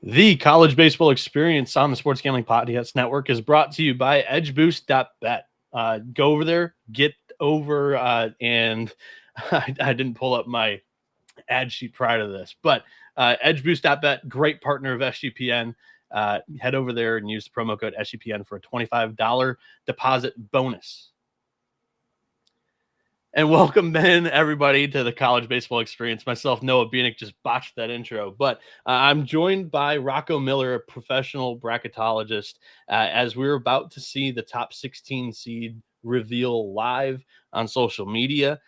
The college baseball experience on the Sports Gambling Podcast Network is brought to you by edgeboost.bet. Go over there, get over, and I didn't pull up my ad sheet prior to this, but edgeboost.bet, great partner of SGPN. Head over there and use the promo code SGPN for a $25 deposit bonus. And welcome in, everybody, to the college baseball experience. Myself, Noah Bieniek, just botched that intro, but I'm joined by Rocco Miller, a professional bracketologist, as we're about to see the top 16 seed reveal live on social media.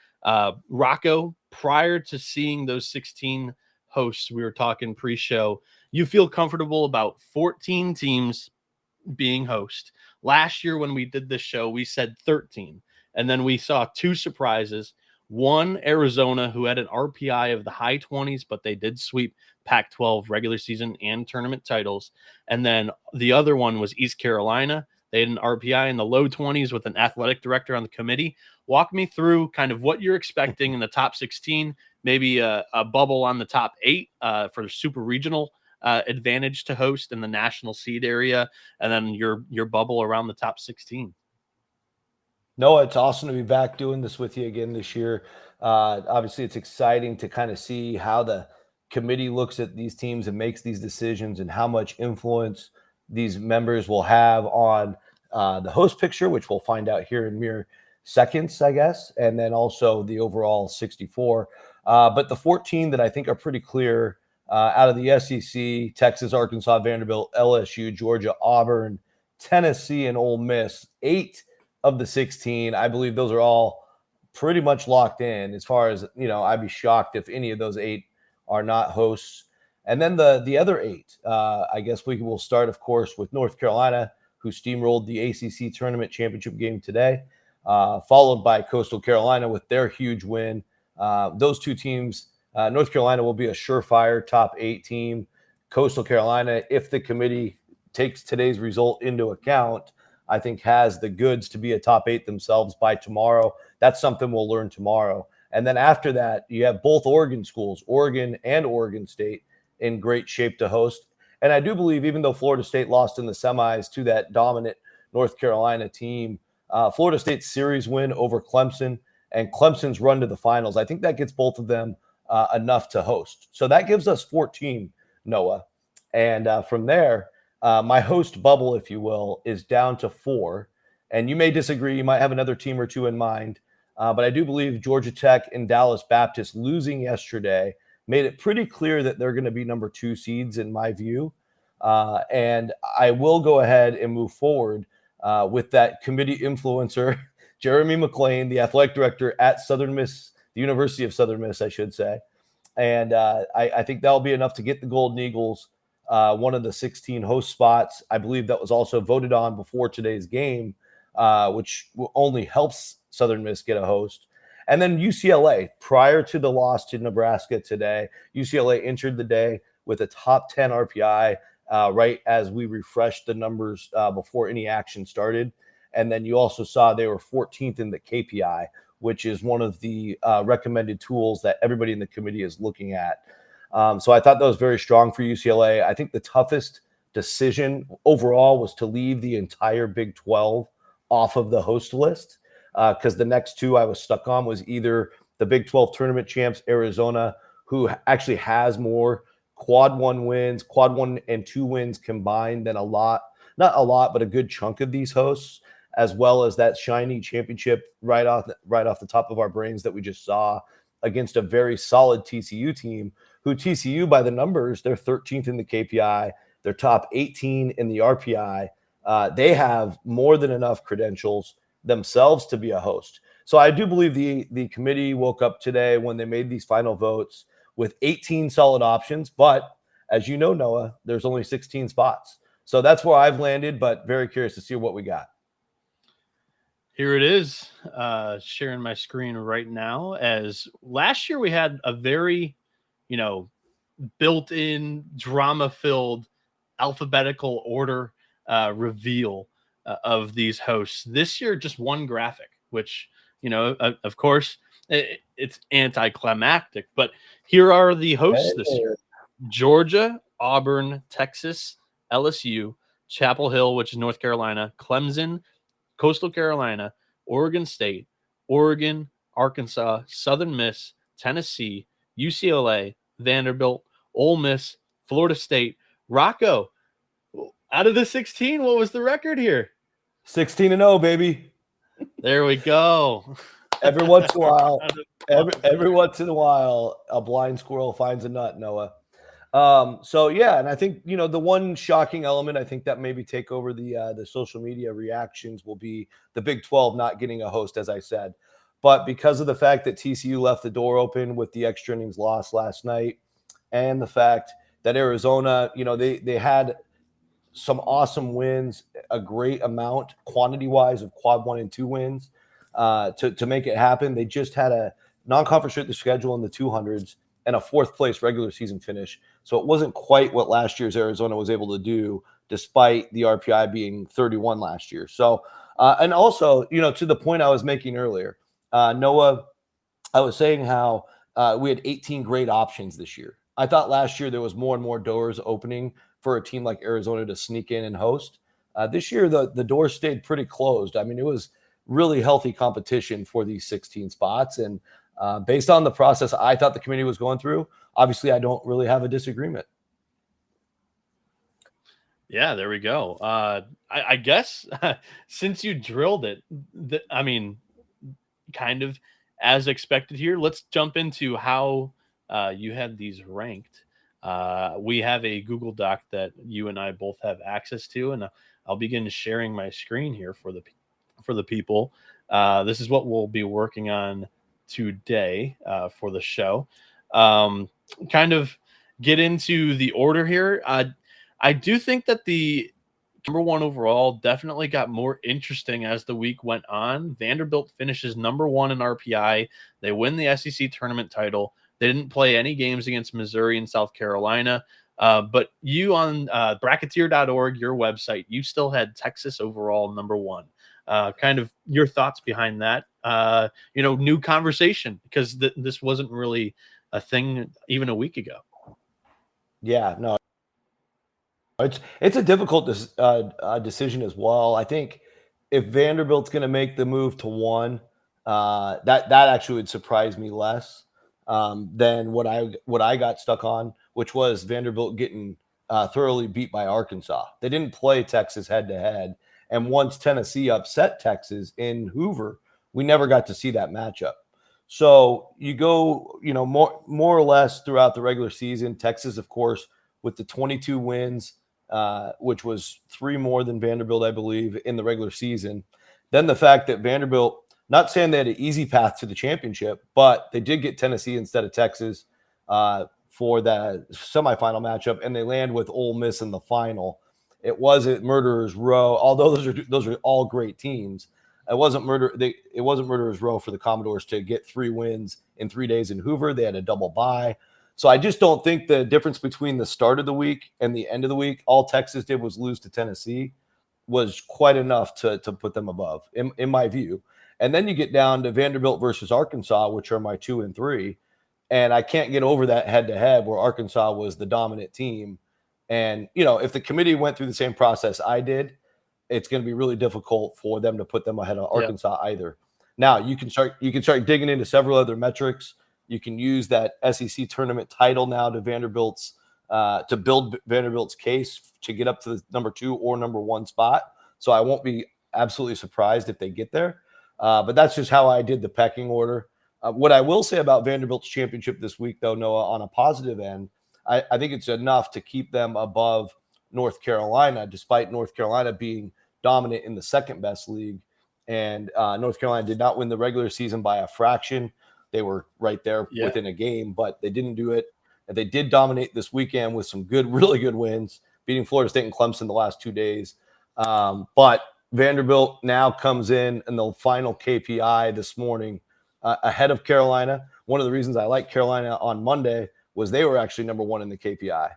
Rocco, prior to seeing those 16 hosts, we were talking pre-show, you feel comfortable about 14 teams being host. Last year when we did this show, we said 13. And then we saw two surprises. One, Arizona, who had an RPI of the high 20s, but they did sweep Pac-12 regular season and tournament titles. And then the other one was East Carolina. They had an RPI in the low 20s with an athletic director on the committee. Walk me through kind of what you're expecting in the top 16, maybe a bubble on the top 8 for the super regional advantage to host in the national seed area, and then your bubble around the top 16. Noah, it's awesome to be back doing this with you again this year. Obviously, it's exciting to kind of see how the committee looks at these teams and makes these decisions and how much influence these members will have on the host picture, which we'll find out here in mere seconds, I guess, and then also the overall 64. But the 14 that I think are pretty clear out of the SEC, Texas, Arkansas, Vanderbilt, LSU, Georgia, Auburn, Tennessee, and Ole Miss, 8 of the 16. I believe those are all pretty much locked in as far as, I'd be shocked if any of those 8 are not hosts. And then the other 8, I guess we will start, of course, with North Carolina, who steamrolled the ACC tournament championship game today, followed by Coastal Carolina with their huge win. Those two teams, North Carolina will be a surefire top 8 team. Coastal Carolina, if the committee takes today's result into account, I think has the goods to be a top 8 themselves by tomorrow. That's something we'll learn tomorrow. And then after that, you have both Oregon schools, Oregon and Oregon State, in great shape to host. And I do believe, even though Florida State lost in the semis to that dominant North Carolina team, Florida State's series win over Clemson and Clemson's run to the finals, I think that gets both of them enough to host. So that gives us 14, Noah. And from there, my host bubble, if you will, is down to 4. And you may disagree. You might have another team or two in mind. But I do believe Georgia Tech and Dallas Baptist losing yesterday made it pretty clear that they're going to be number 2 seeds in my view. And I will go ahead and move forward with that committee influencer, Jeremy McClain, the athletic director at Southern Miss, the University of Southern Miss, I should say. And I think that'll be enough to get the Golden Eagles one of the 16 host spots. I believe that was also voted on before today's game, which only helps Southern Miss get a host. And then UCLA, prior to the loss to Nebraska today, UCLA entered the day with a top 10 RPI right as we refreshed the numbers before any action started. And then you also saw they were 14th in the KPI, which is one of the recommended tools that everybody in the committee is looking at. So I thought that was very strong for UCLA. I think the toughest decision overall was to leave the entire Big 12 off of the host list, because the next 2 I was stuck on was either the Big 12 tournament champs, Arizona, who actually has more quad 1 and 2 wins combined than not a lot, but a good chunk of these hosts, as well as that shiny championship right off the top of our brains that we just saw against a very solid TCU team, who TCU, by the numbers, they're 13th in the KPI. They're top 18 in the RPI. They have more than enough credentials themselves to be a host. So I do believe the committee woke up today when they made these final votes with 18 solid options. But as you know, Noah, there's only 16 spots. So that's where I've landed, but very curious to see what we got. Here it is, sharing my screen right now. As last year we had a very, built-in, drama-filled, alphabetical order reveal of these hosts. This year, just one graphic, which, of course, it's anticlimactic. But here are the hosts this year: Georgia, Auburn, Texas, LSU, Chapel Hill, which is North Carolina, Clemson, Coastal Carolina, Oregon State, Oregon, Arkansas, Southern Miss, Tennessee, UCLA, Vanderbilt, Ole Miss, Florida State. Rocco, out of the 16, what was the record here? 16-0, baby. There we go. Every once in a while, every once in a while, a blind squirrel finds a nut, Noah. So yeah, and I think the one shocking element I think that maybe take over the social media reactions will be the Big 12 not getting a host, as I said. But because of the fact that TCU left the door open with the extra innings loss last night, and the fact that Arizona, they had some awesome wins, a great amount quantity-wise of quad 1 and 2 wins to make it happen. They just had a non-conference strength of schedule in the 200s and a fourth place regular season finish. So it wasn't quite what last year's Arizona was able to do, despite the RPI being 31 last year. So, and also, to the point I was making earlier, Noah, I was saying how we had 18 great options this year. I thought last year there was more and more doors opening for a team like Arizona to sneak in and host. This year, the doors stayed pretty closed. I mean, it was really healthy competition for these 16 spots. And based on the process I thought the committee was going through, obviously I don't really have a disagreement. Yeah, there we go. I guess since you drilled it, I mean, kind of as expected here, let's jump into how you had these ranked. We have a Google Doc that you and I both have access to, and I'll begin sharing my screen here for the people. This is what we'll be working on today for the show. Kind of get into the order here. I do think that the number one overall definitely got more interesting as the week went on. Vanderbilt finishes number one in RPI. They win the SEC tournament title. They didn't play any games against Missouri and South Carolina. But you on Bracketeer.org, your website, you still had Texas overall number one. Kind of your thoughts behind that. New conversation, because this wasn't really a thing even a week ago. Yeah, no, it's a difficult decision as well. I think if Vanderbilt's going to make the move to one, that actually would surprise me less than what I got stuck on, which was Vanderbilt getting thoroughly beat by Arkansas. They didn't play Texas head to head, and once Tennessee upset Texas in Hoover, we never got to see that matchup. So you go, more or less throughout the regular season. Texas, of course, with the 22 wins, which was 3 more than Vanderbilt, I believe, in the regular season. Then the fact that Vanderbilt, not saying they had an easy path to the championship, but they did get Tennessee instead of Texas for the semifinal matchup, and they land with Ole Miss in the final. It wasn't Murderers Row, although those are all great teams. It wasn't Murderers Row for the Commodores to get 3 wins in 3 days in Hoover. They had a double bye. So I just don't think the difference between the start of the week and the end of the week, all Texas did was lose to Tennessee, was quite enough to put them above, in my view. And then you get down to Vanderbilt versus Arkansas, which are my 2 and 3. And I can't get over that head-to-head where Arkansas was the dominant team. And, if the committee went through the same process I did, it's going to be really difficult for them to put them ahead of Arkansas either. Now, you can start digging into several other metrics. You can use that SEC tournament title now to to build Vanderbilt's case to get up to the number 2 or number 1 spot. So I won't be absolutely surprised if they get there. But that's just how I did the pecking order. What I will say about Vanderbilt's championship this week, though, Noah, on a positive end, I think it's enough to keep them above North Carolina, despite North Carolina being dominant in the second best league. And North Carolina did not win the regular season by a fraction. They were right there within a game, but they didn't do it. And they did dominate this weekend with some really good wins, beating Florida State and Clemson the last 2 days. But Vanderbilt now comes in the final KPI this morning ahead of Carolina. One of the reasons I like Carolina on Monday was they were actually number 1 in the KPI.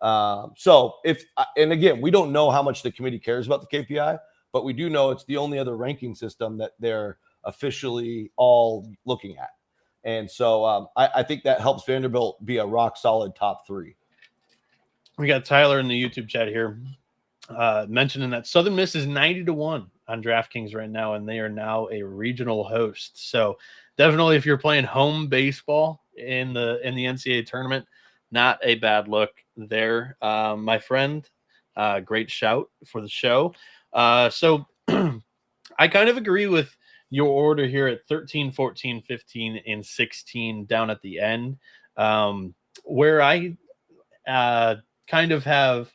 And again, we don't know how much the committee cares about the KPI, but we do know it's the only other ranking system that they're officially all looking at. And so I think that helps Vanderbilt be a rock solid top 3. We got Tyler in the YouTube chat here mentioning that Southern Miss is 90-1 on DraftKings right now, and they are now a regional host. So definitely, if you're playing home baseball in the NCAA tournament, not a bad look there, my friend. Great shout for the show. So I kind of agree with your order here at 13, 14, 15, and 16 down at the end, where I kind of have,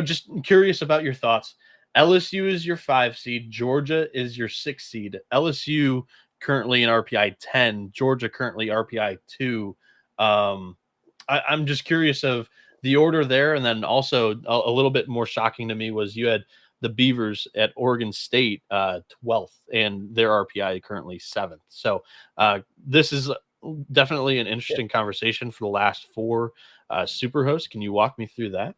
just curious about your thoughts. LSU is your 5 seed. Georgia is your 6 seed. LSU currently in RPI 10. Georgia currently RPI 2. I'm just curious of the order there. And then also a little bit more shocking to me was you had the Beavers at Oregon State 12th, and their RPI currently 7th. So this is definitely an interesting conversation for the last 4 super hosts. Can you walk me through that?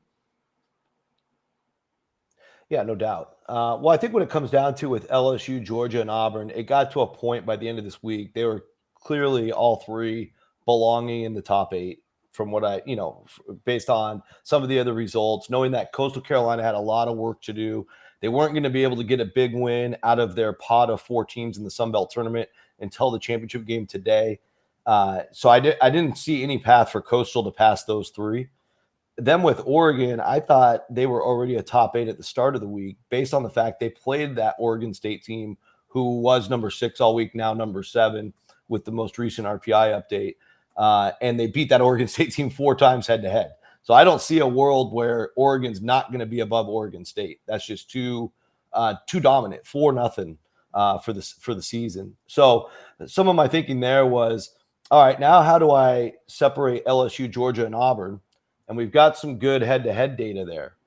Yeah, no doubt. Well, I think when it comes down to with LSU, Georgia, and Auburn, it got to a point by the end of this week, they were clearly all three belonging in the top 8 from what I, based on some of the other results, knowing that Coastal Carolina had a lot of work to do. They weren't going to be able to get a big win out of their pot of 4 teams in the Sun Belt tournament until the championship game today. So I didn't see any path for Coastal to pass those 3. Then with Oregon, I thought they were already a top 8 at the start of the week based on the fact they played that Oregon State team who was number 6 all week, now number 7 with the most recent RPI update. And they beat that Oregon State team 4 times head to head. So I don't see a world where Oregon's not going to be above Oregon State. That's just too dominant, 4-0 for the season. So some of my thinking there was, all right, now how do I separate LSU, Georgia, and Auburn? And we've got some good head-to-head data there.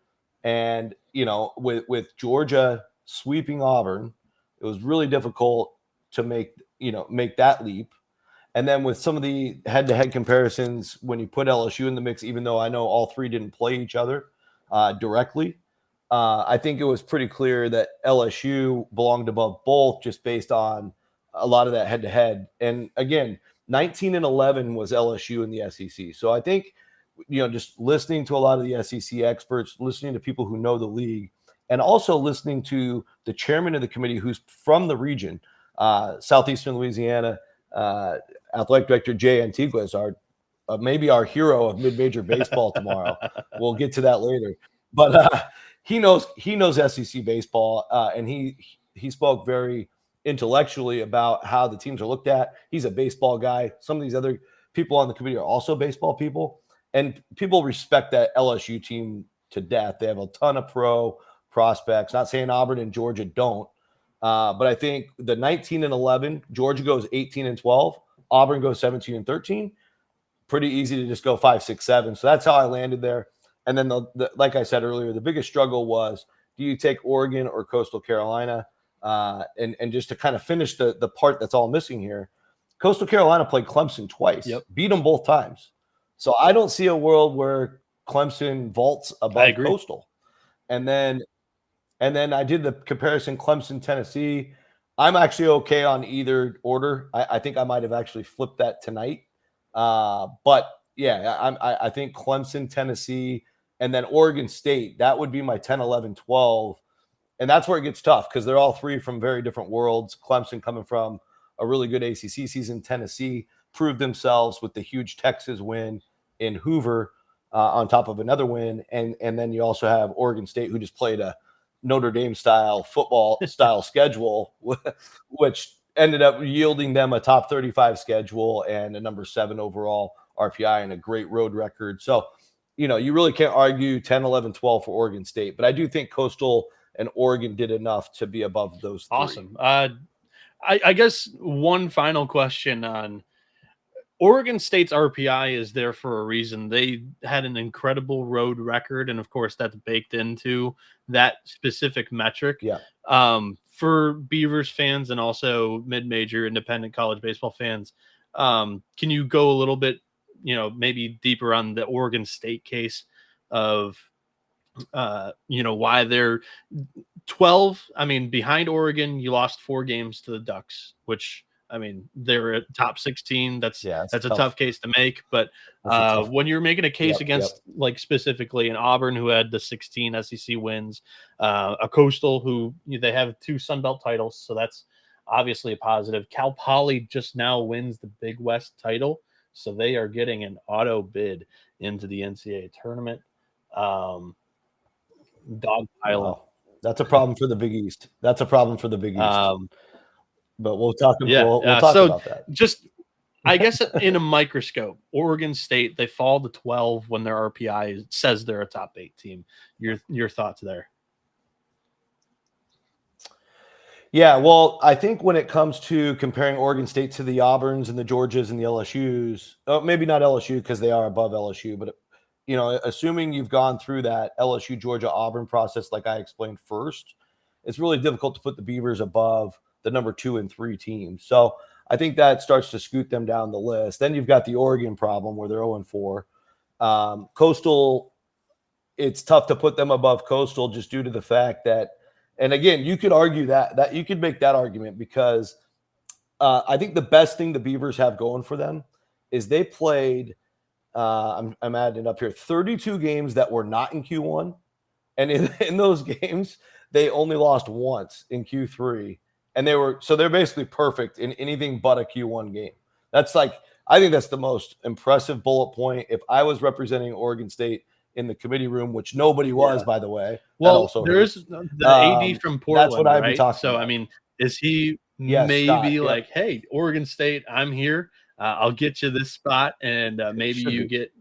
And, with Georgia sweeping Auburn, it was really difficult to make that leap. And then with some of the head-to-head comparisons, when you put LSU in the mix, even though I know all 3 didn't play each other directly, I think it was pretty clear that LSU belonged above both just based on a lot of that head-to-head. And again, 19-11 was LSU in the SEC. So I think – just listening to a lot of the SEC experts, listening to people who know the league, and also listening to the chairman of the committee who's from the region, Southeastern Louisiana, athletic director Jay Antigua is maybe our hero of mid-major baseball tomorrow. We'll get to that later. But he knows SEC baseball, and he spoke very intellectually about how the teams are looked at. He's a baseball guy. Some of these other people on the committee are also baseball people. And people respect that LSU team to death. They have a ton of pro prospects. Not saying Auburn and Georgia don't, but I think the 19-11, Georgia goes 18-12, Auburn goes 17-13. Pretty easy to just go 5, 6, 7. So that's how I landed there. And then, like I said earlier, the biggest struggle was, do you take Oregon or Coastal Carolina? And just to kind of finish the part that's all missing here, Coastal Carolina played Clemson twice, beat them both times. So I don't see a world where Clemson vaults above Coastal. And then I did the comparison Clemson, Tennessee. I'm actually okay on either order. I think I might have actually flipped that tonight. But yeah, I think Clemson, Tennessee, and then Oregon State, that would be my 10, 11, 12. And that's where it gets tough because they're all 3 from very different worlds. Clemson coming from a really good ACC season. Tennessee proved themselves with the huge Texas win in Hoover on top of another win. And then you also have Oregon State, who just played a Notre Dame style football style schedule, which ended up yielding them a top 35 schedule and a number 7 overall RPI and a great road record. So, you really can't argue 10, 11, 12 for Oregon State, but I do think Coastal and Oregon did enough to be above those 3. Awesome. I guess one final question on Oregon State's RPI is there for a reason. They had an incredible road record, and of course, that's baked into that specific metric. Yeah. For Beavers fans and also mid-major independent college baseball fans, can you go a little bit, maybe deeper on the Oregon State case of, why they're 12? I mean, behind Oregon, you lost 4 games to the Ducks, which I mean, they're a top 16. That's a tough case to make. But when you're making a case against like specifically an Auburn who had the 16 SEC wins, a Coastal who they have 2 Sun Belt titles, so that's obviously a positive. Cal Poly just now wins the Big West title, so they are getting an auto bid into the NCAA tournament. Dog piling. Wow. That's a problem for the Big East. That's a problem for the Big East. But we'll talk. We'll talk about that. Just, I guess, in a microscope, Oregon State, they fall to 12 when their RPI says they're a top 8 team. Your thoughts there? Yeah, well, I think when it comes to comparing Oregon State to the Auburns and the Georgias and the LSUs, maybe not LSU because they are above LSU, but assuming you've gone through that LSU, Georgia, Auburn process like I explained first, it's really difficult to put the Beavers above the number 2 and 3 teams. So I think that starts to scoot them down the list. Then you've got the Oregon problem where they're 0 and 4. Coastal, it's tough to put them above Coastal just due to the fact that, and again, you could argue that you could make that argument because I think the best thing the Beavers have going for them is they played, I'm adding it up here, 32 games that were not in Q1. And in those games, they only lost once in Q3. And they're basically perfect in anything but a Q1 game. That's I think that's the most impressive bullet point. If I was representing Oregon State in the committee room, which nobody was, by the way. Well, there's the AD from Portland, that's what I'd be talking about. I mean, is he maybe Scott, hey, Oregon State, I'm here. I'll get you this spot, and maybe you get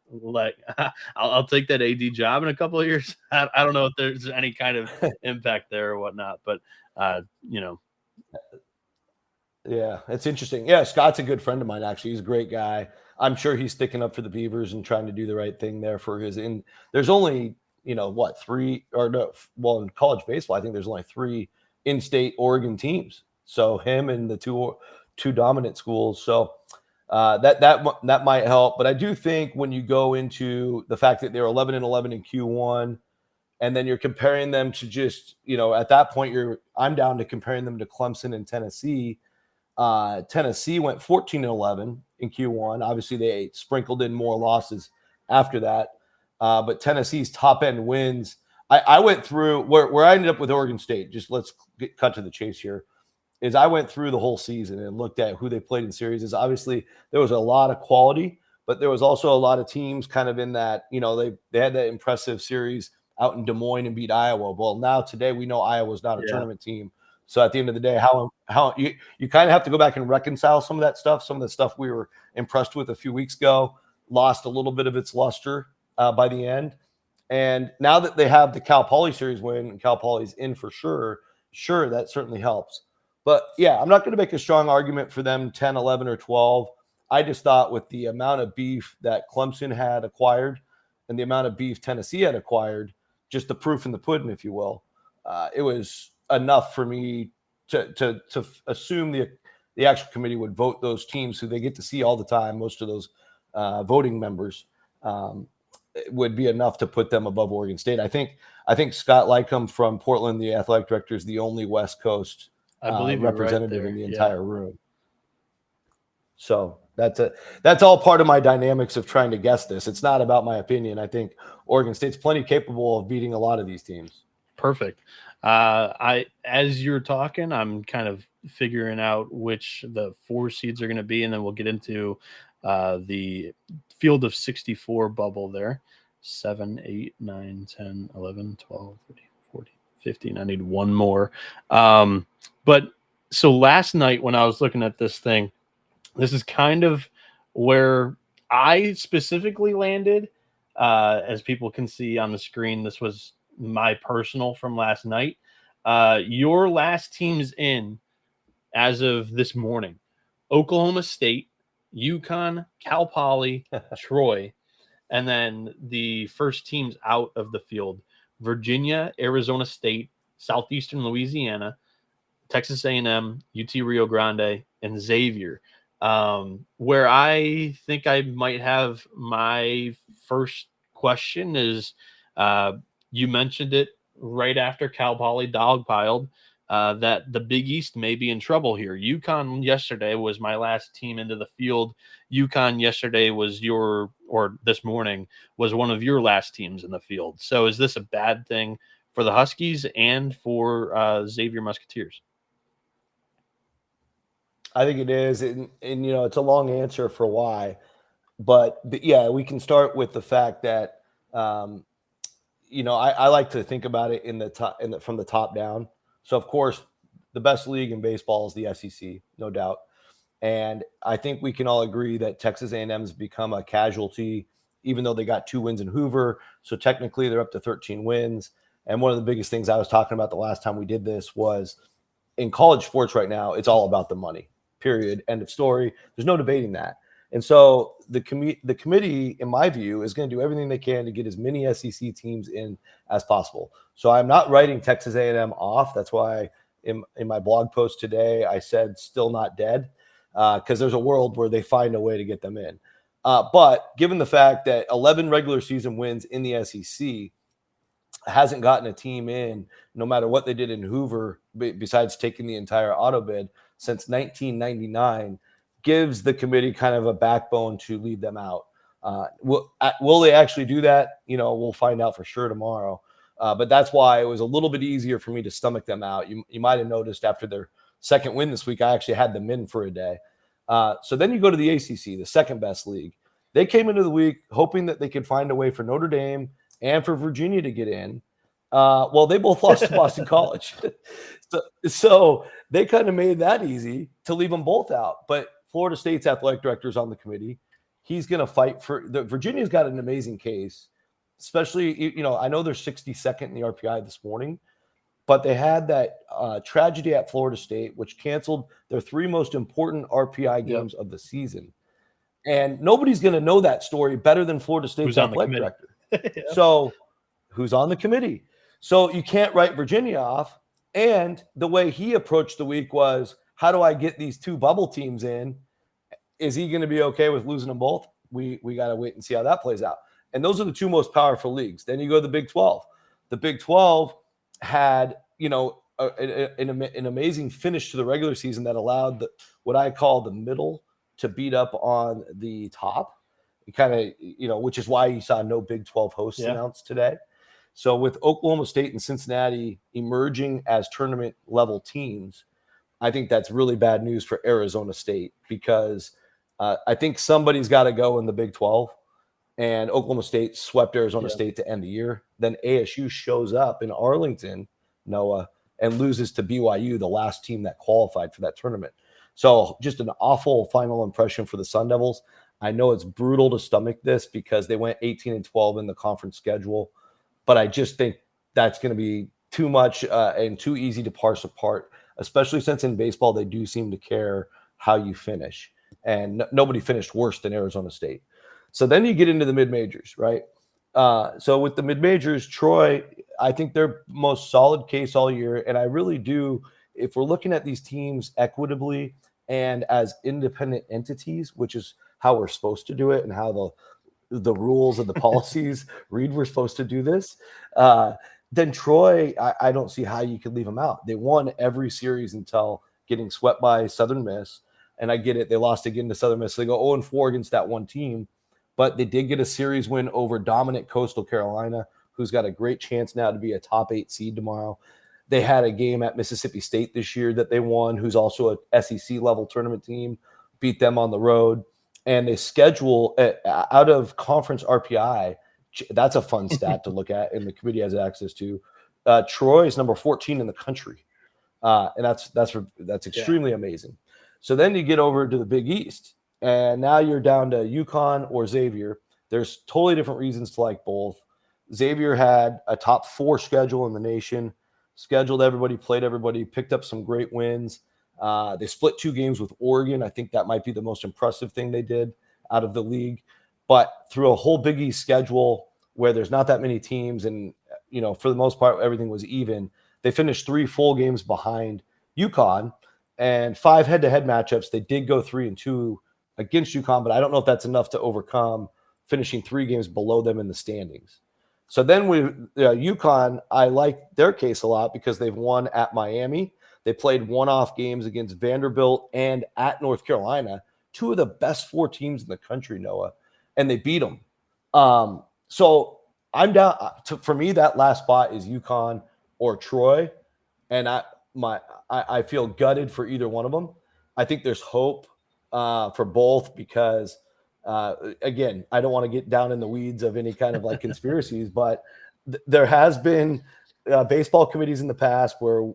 I'll take that AD job in a couple of years. I don't know if there's any kind of impact there or whatnot, but Yeah, it's interesting. Yeah, Scott's a good friend of mine, actually. He's a great guy. I'm sure he's sticking up for the Beavers and trying to do the right thing there for his there's only, 3 or no, well, in college baseball, I think there's only 3 in-state Oregon teams. So him and the two dominant schools. So that might help. But I do think when you go into the fact that they're 11 and 11 in Q1, and then you're comparing them to just, at that point, I'm down to comparing them to Clemson and Tennessee. Tennessee went 14 and 11 in Q1. Obviously, they sprinkled in more losses after that. But Tennessee's top end wins. I went through where I ended up with Oregon State. Just let's cut to the chase here. Is I went through the whole season and looked at who they played in series. Obviously, there was a lot of quality, but there was also a lot of teams kind of in that, they had that impressive series out in Des Moines and beat Iowa. Well, now today we know Iowa's not a tournament team. So at the end of the day, how you kind of have to go back and reconcile some of that stuff. Some of the stuff we were impressed with a few weeks ago lost a little bit of its luster by the end. And now that they have the Cal Poly series win, and Cal Poly's in for sure, that certainly helps. But yeah, I'm not going to make a strong argument for them 10, 11, or 12. I just thought with the amount of beef that Clemson had acquired and the amount of beef Tennessee had acquired, just the proof in the pudding, if you will, it was enough for me to assume the actual committee would vote those teams who they get to see all the time. Most of those voting members would be enough to put them above Oregon State. I think Scott Lycombe from Portland, the athletic director, is the only West Coast representative in the entire room. So that's all part of my dynamics of trying to guess this. It's not about my opinion. I think Oregon State's plenty capable of beating a lot of these teams. Perfect. As you're talking, I'm kind of figuring out which the 4 seeds are going to be, and then we'll get into the field of 64 bubble there. 7, 8, 9, 10, 11, 12, 13, 14, 15. I need one more. But so last night when I was looking at this thing, this is kind of where I specifically landed. As people can see on the screen, this was my personal from last night. Your last teams in as of this morning: Oklahoma State, UConn, Cal Poly, Troy, and then the first teams out of the field: Virginia, Arizona State, Southeastern Louisiana, Texas A&M, UT Rio Grande, and Xavier. Where I think I might have my first question is, you mentioned it right after Cal Poly dogpiled that the Big East may be in trouble here. UConn yesterday was my last team into the field. UConn yesterday was this morning was one of your last teams in the field. So is this a bad thing for the Huskies and for Xavier Musketeers? I think it is, and it's a long answer for why, but yeah, we can start with the fact that I like to think about it from the top down. So of course, the best league in baseball is the SEC, no doubt. And I think we can all agree that Texas A&M has become a casualty, even though they got 2 wins in Hoover. So technically they're up to 13 wins. And one of the biggest things I was talking about the last time we did this was in college sports right now, it's all about the money, period. End of story. There's no debating that. And so the committee, in my view, is going to do everything they can to get as many SEC teams in as possible. So I'm not writing Texas A&M off. That's why in my blog post today, I said still not dead, because there's a world where they find a way to get them in. But given the fact that 11 regular season wins in the SEC hasn't gotten a team in, no matter what they did in Hoover, besides taking the entire auto bid since 1999, gives the committee kind of a backbone to leave them out. Will they actually do that? We'll find out for sure tomorrow. But that's why it was a little bit easier for me to stomach them out. You might have noticed after their second win this week, I actually had them in for a day. So then you go to the ACC, the second best league. They came into the week hoping that they could find a way for Notre Dame and for Virginia to get in. Well, they both lost to Boston College. So they kind of made that easy to leave them both out. But Florida State's athletic director is on the committee. He's going to fight for Virginia's got an amazing case, especially, I know they're 62nd in the RPI this morning, but they had that tragedy at Florida State, which canceled their 3 most important RPI games of the season. And nobody's going to know that story better than Florida State's athletic director. So who's on the committee? So you can't write Virginia off. And the way he approached the week was, how do I get these 2 bubble teams in? Is he going to be okay with losing them both? We got to wait and see how that plays out. And those are the 2 most powerful leagues. Then you go to the Big 12. The Big 12 had, an amazing finish to the regular season that allowed what I call the middle to beat up on the top. It kind of, which is why you saw no Big 12 hosts announced today. So with Oklahoma State and Cincinnati emerging as tournament level teams, I think that's really bad news for Arizona State, because I think somebody's got to go in the Big 12, and Oklahoma State swept Arizona State to end the year. Then ASU shows up in Arlington, Noah, and loses to BYU, the last team that qualified for that tournament. So just an awful final impression for the Sun Devils. I know it's brutal to stomach this because they went 18-12 in the conference schedule, but I just think that's going to be too much and too easy to parse apart, especially since in baseball they do seem to care how you finish. And nobody finished worse than Arizona State. So then you get into the mid-majors, right? So with the mid-majors, Troy, I think they're most solid case all year. And I really do, if we're looking at these teams equitably and as independent entities, which is how we're supposed to do it and how the rules and the policies read we're supposed to do this, then Troy, I don't see how you could leave them out. They won every series until getting swept by Southern Miss. And I get it. They lost again to Southern Miss. So they go 0-4 against that one team. But they did get a series win over dominant Coastal Carolina, who's got a great chance now to be a top 8 seed tomorrow. They had a game at Mississippi State this year that they won, who's also a SEC level tournament team, beat them on the road. And they schedule out of conference RPI. That's a fun stat to look at, and the committee has access to. Troy is number 14 in the country. And that's extremely amazing. So then you get over to the Big East, and now you're down to UConn or Xavier. There's totally different reasons to like both. Xavier had a top 4 schedule in the nation, scheduled everybody, played everybody, picked up some great wins. They split 2 games with Oregon. I think that might be the most impressive thing they did out of the league. But through a whole Big East schedule where there's not that many teams and, for the most part, everything was even, they finished 3 full games behind UConn and 5 head-to-head matchups. They did go 3-2 against UConn, but I don't know if that's enough to overcome finishing 3 games below them in the standings. So then UConn, I like their case a lot because they've won at Miami. They played one-off games against Vanderbilt and at North Carolina, two of the best 4 teams in the country, Noah, and they beat them. So I'm down. For me, that last spot is UConn or Troy, and I feel gutted for either one of them. I think there's hope for both because, again, I don't want to get down in the weeds of any kind of like conspiracies, but there has been baseball committees in the past where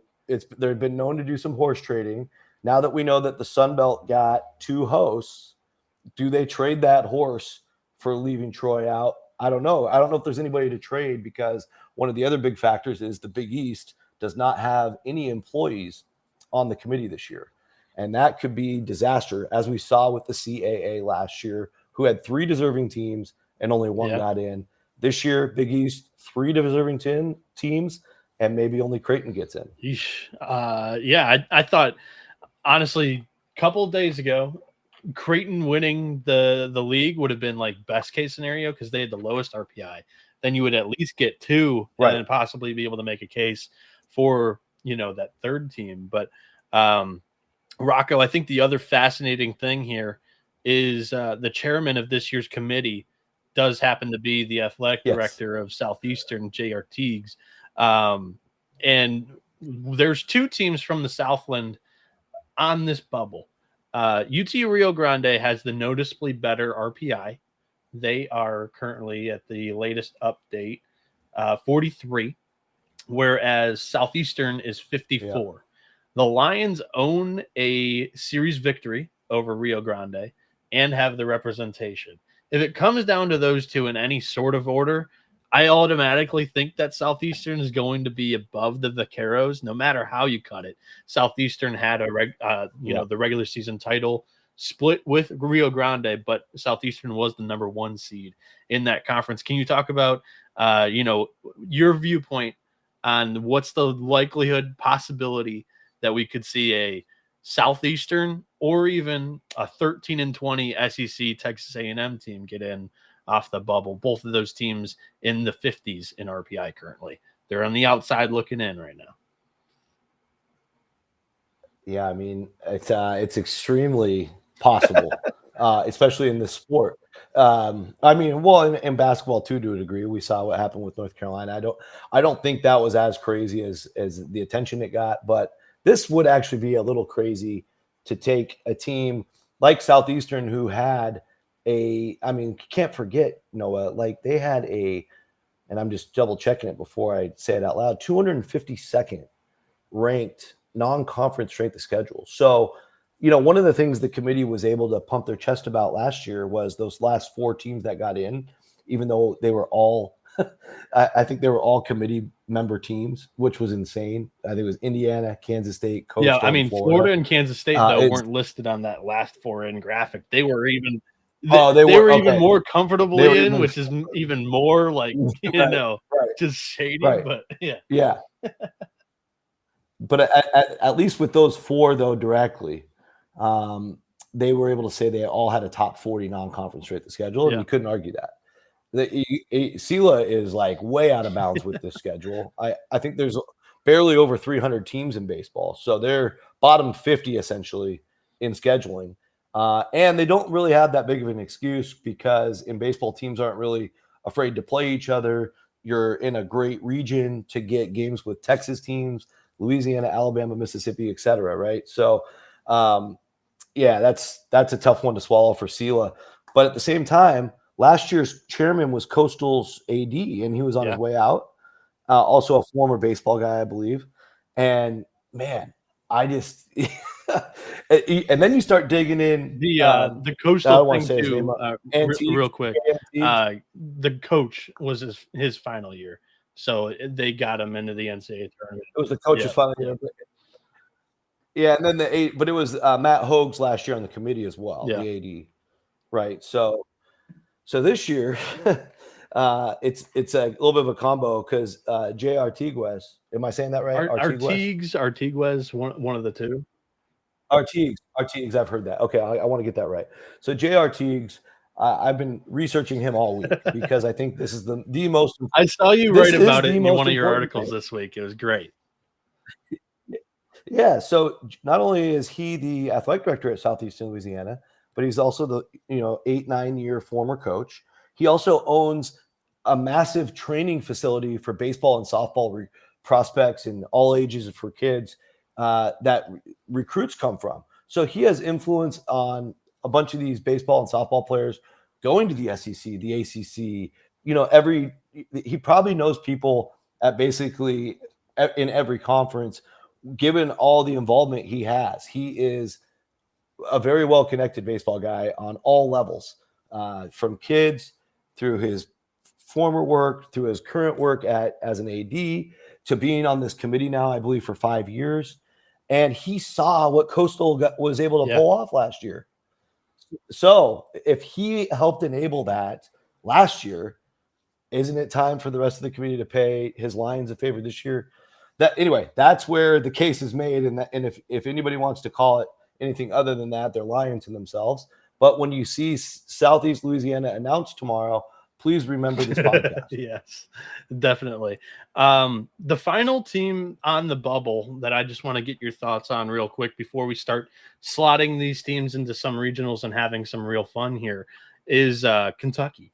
they've been known to do some horse trading. Now that we know that the Sun Belt got 2 hosts, do they trade that horse for leaving Troy out? I don't know. I don't know if there's anybody to trade because one of the other big factors is the Big East does not have any employees on the committee this year. And that could be disaster, as we saw with the CAA last year, who had 3 deserving teams and only 1 got in. This year, Big East, 3 deserving teams, and maybe only Creighton gets in. I thought, honestly, a couple of days ago, Creighton winning the league would have been like best case scenario because they had the lowest RPI. Then you would at least get 2 and then possibly be able to make a case for, that 3rd team. But Rocco, I think the other fascinating thing here is the chairman of this year's committee does happen to be the athletic director of Southeastern, J.R. Teagues. And there's 2 teams from the Southland on this bubble. UT Rio Grande has the noticeably better RPI. They are currently at the latest update, 43, whereas Southeastern is 54. Yeah. The Lions own a series victory over Rio Grande and have the representation. If it comes down to those 2 in any sort of order, I automatically think that Southeastern is going to be above the Vaqueros, no matter how you cut it. Southeastern had the regular season title split with Rio Grande, but Southeastern was the number 1 seed in that conference. Can you talk about, your viewpoint on what's the likelihood, possibility that we could see a Southeastern or even a 13-20 SEC Texas A&M team get in off the bubble? Both of those teams in the 50s in RPI currently. They're on the outside looking in right now. Yeah, I mean, it's extremely possible, especially in this sport. In basketball too, to a degree. We saw what happened with North Carolina. I don't think that was as crazy as the attention it got, but this would actually be a little crazy to take a team like Southeastern who had can't forget, Noah, like they had and I'm just double checking it before I say it out loud, 252nd ranked non-conference strength of schedule. So, one of the things the committee was able to pump their chest about last year was those last 4 teams that got in, even though they were all, I think they were all committee member teams, which was insane. I think it was Indiana, Kansas State, Coastal, Florida and Kansas State, though, weren't listed on that last 4-in graphic. They were even they were even more comfortably in, which is even more like, just shady. Right. But yeah. But at least with those 4, though, directly, they were able to say they all had a top 40 non-conference strength of schedule, and you couldn't argue that. SELA is like way out of bounds with this schedule. I think there's barely over 300 teams in baseball, so they're bottom 50 essentially in scheduling. And they don't really have that big of an excuse because in baseball, teams aren't really afraid to play each other. You're in a great region to get games with Texas teams, Louisiana, Alabama, Mississippi, et cetera, right? So, that's a tough one to swallow for SELA. But at the same time, last year's chairman was Coastal's AD, and he was on his way out. Also a former baseball guy, I believe. And, man, I just and then you start digging in the Coastal thing too. Real quick, the coach was his final year, so they got him into the NCAA tournament. It was the coach's final year. Yeah, and then but it was Matt Hogue's last year on the committee as well, the AD, right? So this year, it's a little bit of a combo because J.R. Teagues, am I saying that right? Artigues, one of the 2. Artigues, I've heard that. Okay, I want to get that right. So J.R. Teagues, I've been researching him all week because I think this is the most. I saw you write about it in one of your articles this week. It was great. Yeah, so not only is he the athletic director at Southeastern Louisiana, but he's also the 8-9 year former coach. He also owns a massive training facility for baseball and softball prospects and all ages for kids that recruits come from. So he has influence on a bunch of these baseball and softball players going to the SEC, the ACC. He probably knows people at basically in every conference given all the involvement he has. He is a very well connected baseball guy on all levels, from kids through his former work, through his current work as an AD, to being on this committee now, I believe, for 5 years. And he saw what Coastal was able to pull off last year. So if he helped enable that last year, isn't it time for the rest of the committee to pay his Lions a favor this year? That's where the case is made. And if anybody wants to call it anything other than that, they're lying to themselves. But when you see Southeast Louisiana announced tomorrow, please remember this podcast. Yes, definitely. The final team on the bubble that I just want to get your thoughts on real quick before we start slotting these teams into some regionals and having some real fun here is Kentucky.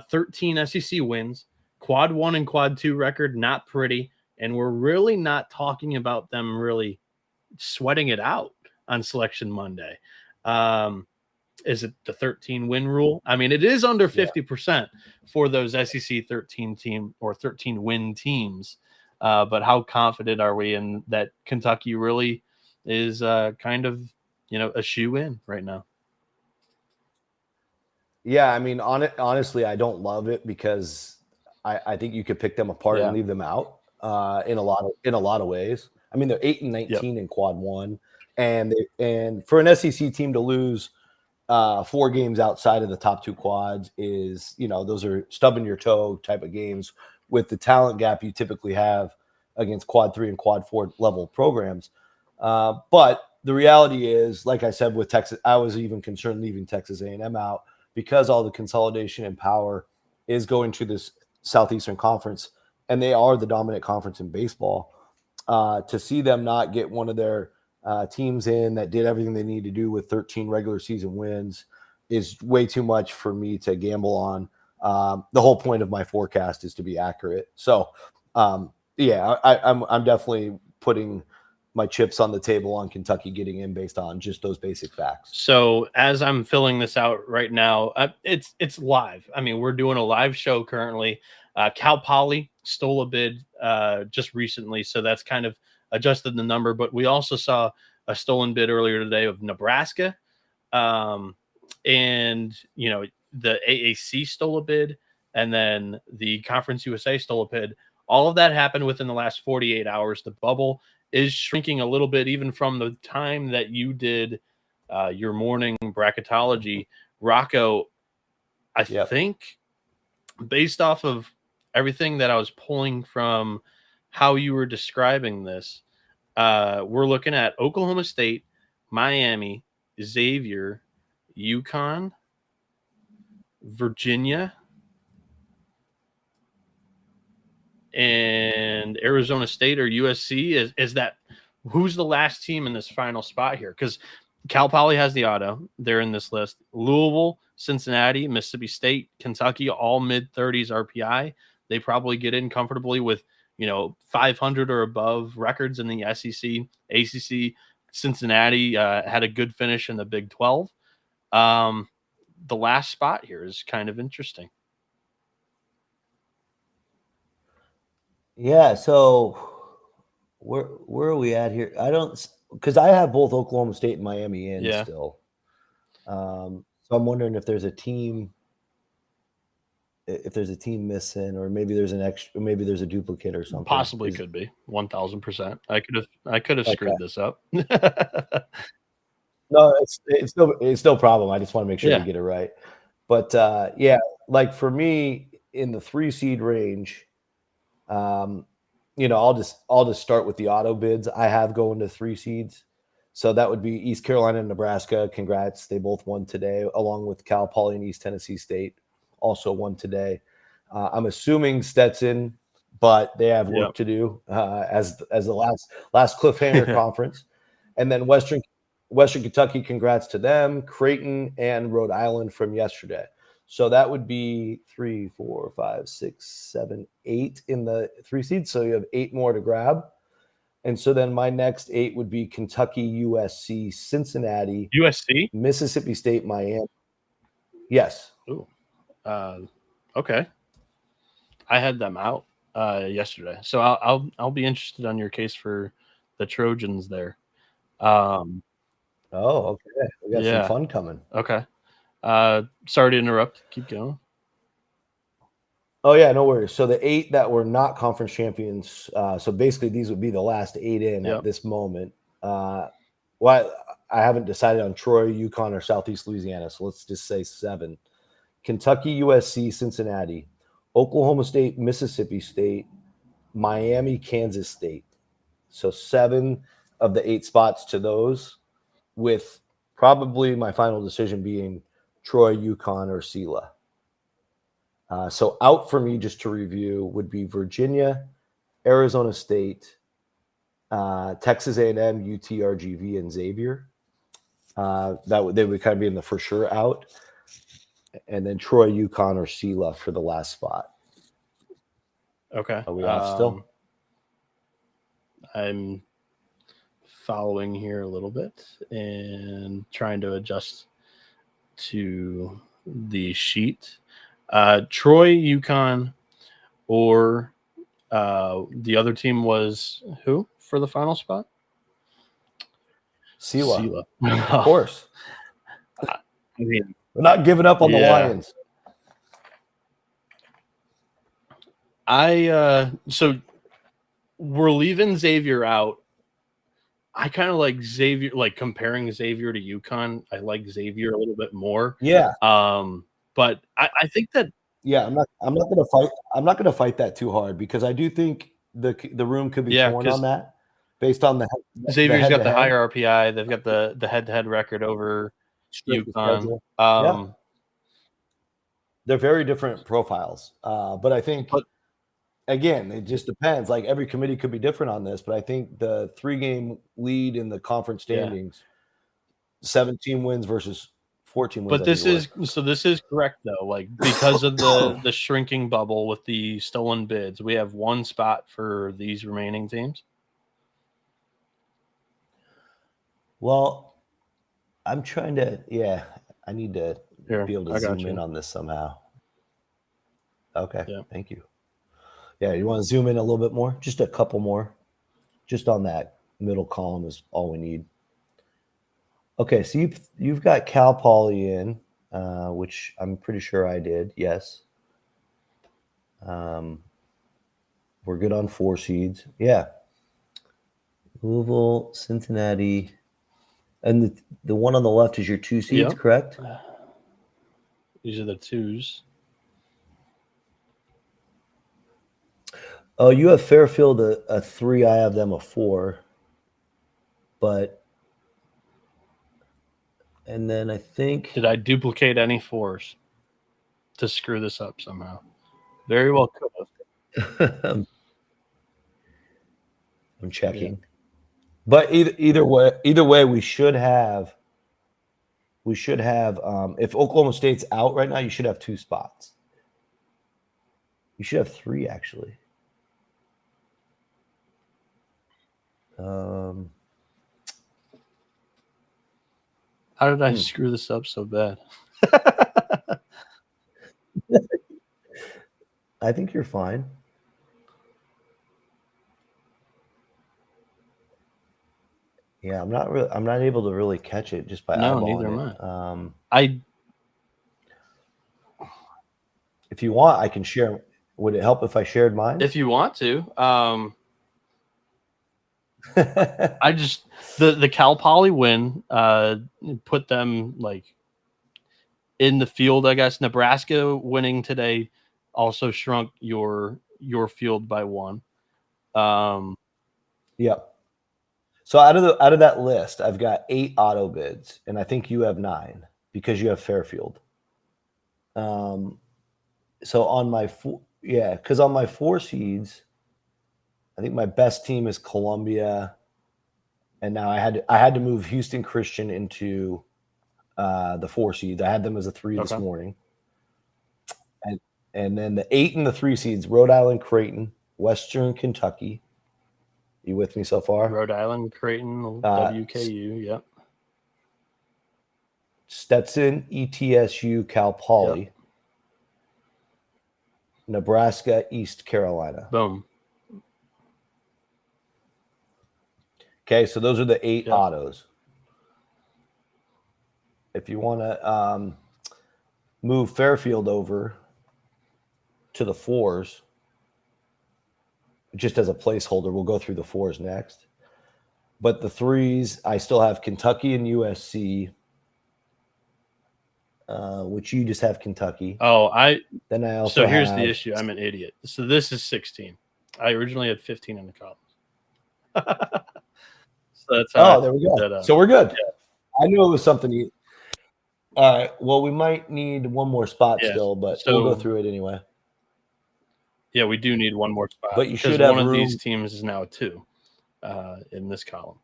13 SEC wins, quad 1 and quad 2 record, not pretty. And we're really not talking about them really sweating it out on Selection Monday. Is it the 13 win rule? I mean, it is under 50% for those SEC 13 team or 13 win teams. But how confident are we in that Kentucky really is kind of, a shoe in right now? Yeah, I mean, honestly, I don't love it because I think you could pick them apart and leave them out in a lot of ways. I mean, they're 8-19 in quad 1, and for an SEC team to lose 4 games outside of the top 2 quads is, those are stubbing your toe type of games with the talent gap you typically have against quad 3 and quad 4 level programs. But the reality is, like I said, with Texas, I was even concerned leaving Texas A&M out because all the consolidation and power is going to this Southeastern Conference, and they are the dominant conference in baseball. To see them not get one of their teams in that did everything they need to do with 13 regular season wins is way too much for me to gamble on. The whole point of my forecast is to be accurate. So, I'm definitely putting my chips on the table on Kentucky getting in based on just those basic facts. So as I'm filling this out right now, it's live. I mean, we're doing a live show currently. Cal Poly stole a bid just recently, so that's kind of adjusted the number. But we also saw a stolen bid earlier today of Nebraska, and the AAC stole a bid, and then the Conference USA stole a bid. All of that happened within the last 48 hours. The bubble is shrinking a little bit, even from the time that you did your morning bracketology. Rocco, I think based off of everything that I was pulling from how you were describing this, we're looking at Oklahoma State, Miami, Xavier, UConn, Virginia, and Arizona State or USC. Is that who's the last team in this final spot here? Because Cal Poly has the auto. They're in this list. Louisville, Cincinnati, Mississippi State, Kentucky, all mid-30s RPI. They probably get in comfortably with 500 or above records in the SEC. ACC, Cincinnati had a good finish in the Big 12. The last spot here is kind of interesting. Yeah, so where are we at here? Because I have both Oklahoma State and Miami in still. So I'm wondering if there's a team missing, or maybe there's maybe there's a duplicate or something. Possibly could be 1,000%. I could have screwed this up. No, it's no problem. I just want to make sure we get it right. But like for me in the 3 seed range, I'll just start with the auto bids I have going to 3 seeds. So that would be East Carolina and Nebraska. Congrats. They both won today, along with Cal Poly and East Tennessee State also won today. I'm assuming Stetson, but they have work to do as the last cliffhanger conference. And then Western Kentucky, congrats to them. Creighton and Rhode Island from yesterday. So that would be 3, 4, 5, 6, 7, 8 in the 3 seeds. So you have 8 more to grab. And so then my next 8 would be Kentucky, USC, Cincinnati, USC, Mississippi State, Miami. Yes. Ooh. Okay. I had them out yesterday, so I'll be interested on your case for the Trojans there. Oh, okay. We got some fun coming. Okay. Sorry to interrupt. Keep going. Oh, yeah, no worries. So the 8 that were not conference champions, so basically these would be the last 8 in at this moment. Well, I haven't decided on Troy, UConn, or Southeast Louisiana, so let's just say 7. Kentucky, USC, Cincinnati, Oklahoma State, Mississippi State, Miami, Kansas State. So 7 of the 8 spots to those, with probably my final decision being Troy, UConn, or SELA. So out for me, just to review, would be Virginia, Arizona State, Texas A&M, UT, RGV, and Xavier. They would kind of be in the for sure out. And then Troy, UConn, or SELA for the last spot. Okay. Are we off still? I'm following here a little bit and trying to adjust to the sheet. Troy, UConn, or the other team was who for the final spot? SELA. Of course. I mean, we're not giving up on the Lions. So we're leaving Xavier out. I kind of like Xavier, like comparing Xavier to UConn. I like Xavier a little bit more. Yeah. But I think that I'm not gonna fight that too hard, because I do think the room could be torn on that based on the Xavier's got the higher RPI. They've got the head-to-head record over UConn. They're very different profiles. But I think again, it just depends. Like every committee could be different on this, but I think the 3-game lead in the conference standings, 17 wins versus 14 wins. But this is correct though. Like because of the shrinking bubble with the stolen bids, we have 1 spot for these remaining teams. Well, I'm trying to. Yeah, I need to be able to zoom in on this somehow. Okay, thank you. Yeah, you want to zoom in a little bit more? Just a couple more. Just on that middle column is all we need. Okay, so you've got Cal Poly in, which I'm pretty sure I did. Yes. We're good on 4 seeds. Yeah. Louisville, Cincinnati, and the one on the left is your 2 seeds, correct? These are the 2s. Oh, you have Fairfield a 3. I have them a 4. And then I think... Did I duplicate any 4s to screw this up somehow? Very well could have. I'm checking. Yeah. But either way, we should have if Oklahoma State's out right now, you should have 2 spots. You should have 3 actually. How did I screw this up so bad? I think you're fine. Yeah, I'm not able to really catch it just by eyeballing neither am I. If you want, I can share. Would it help if I shared mine? If you want to. I just the Cal Poly win put them like in the field, I guess. Nebraska winning today also shrunk your field by 1. Yep. So out of that list, I've got 8 auto bids, and I think you have 9 because you have Fairfield. So on my 4 seeds, I think my best team is Columbia, and now I had to move Houston Christian into the 4 seeds. I had them as a 3 this morning, and then the 8 and the 3 seeds: Rhode Island, Creighton, Western Kentucky. You with me so far? Rhode Island, Creighton, WKU. Yep. Stetson, ETSU, Cal Poly. Yep. Nebraska, East Carolina. Boom. Okay, so those are the 8 autos. If you want to move Fairfield over to the 4s, just as a placeholder, we'll go through the 4s next. But the 3s, I still have Kentucky and USC, which you just have Kentucky. Oh, then I also so here's the issue. I'm an idiot. So this is 16. I originally had 15 in the columns. So that's there we go. So we're good. Yeah. I knew it was something. All right. Well, we might need one more spot still, but we'll go through it anyway. Yeah, we do need one more spot. But you should have one room. Of these teams is now a 2 in this column.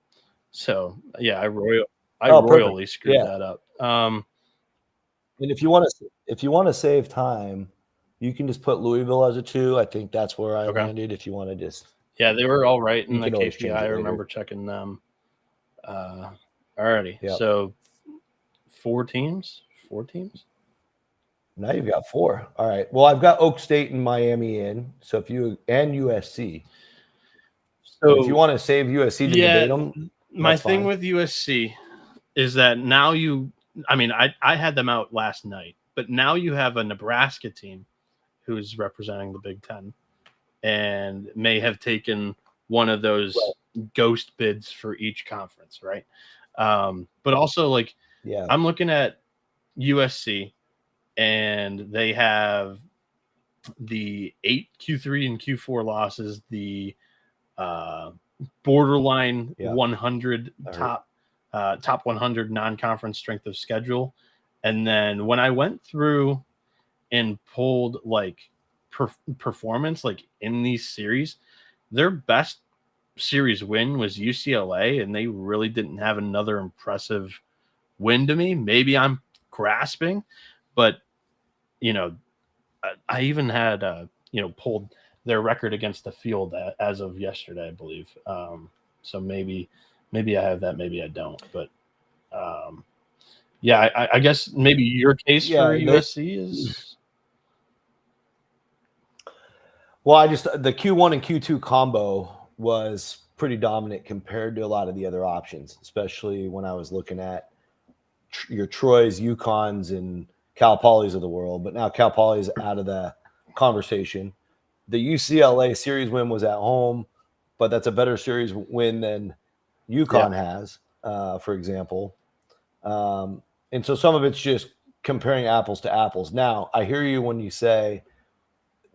So yeah, I royally screwed that up. And if you want to save time, you can just put Louisville as a 2. I think that's where I landed. If you want to just they were all right in the KPI. I remember checking them already. Yep. So 4 teams. Now you've got 4. All right. Well, I've got Oak State and Miami in. So if you and USC. So if you want to save USC to debate them, my thing with USC is that now I had them out last night, but now you have a Nebraska team who's representing the Big Ten and may have taken one of those ghost bids for each conference, right? But also, I'm looking at USC, and they have the 8 Q3 and Q4 losses, the borderline 100 top 100 non-conference strength of schedule. And then when I went through and pulled performance in these series, their best series win was UCLA, and they really didn't have another impressive win to me. Maybe I'm grasping, but I even had pulled their record against the field as of yesterday, I believe. So maybe I have that, maybe I don't. But I guess maybe your case for USC is. Well, the Q1 and Q2 combo was pretty dominant compared to a lot of the other options, especially when I was looking at your Troys, UConns, and Cal Polys of the world. But now Cal Poly's out of the conversation. The UCLA series win was at home, but that's a better series win than UConn has, for example. And so some of it's just comparing apples to apples. Now, I hear you when you say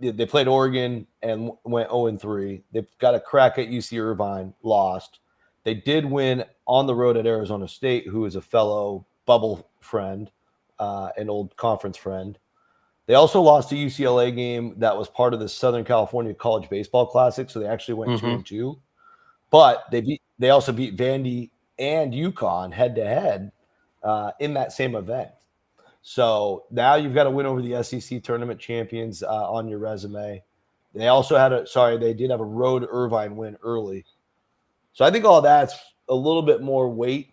they played Oregon and went 0-3. They've got a crack at UC Irvine, lost. They did win on the road at Arizona State, who is a fellow bubble friend, an old conference friend. They also lost a UCLA game that was part of the Southern California College Baseball Classic, so they actually went 2-2. But they also beat Vandy and UConn head-to-head in that same event. So now you've got to win over the SEC tournament champions on your resume. They also they did have a road Irvine win early. So I think all that's a little bit more weight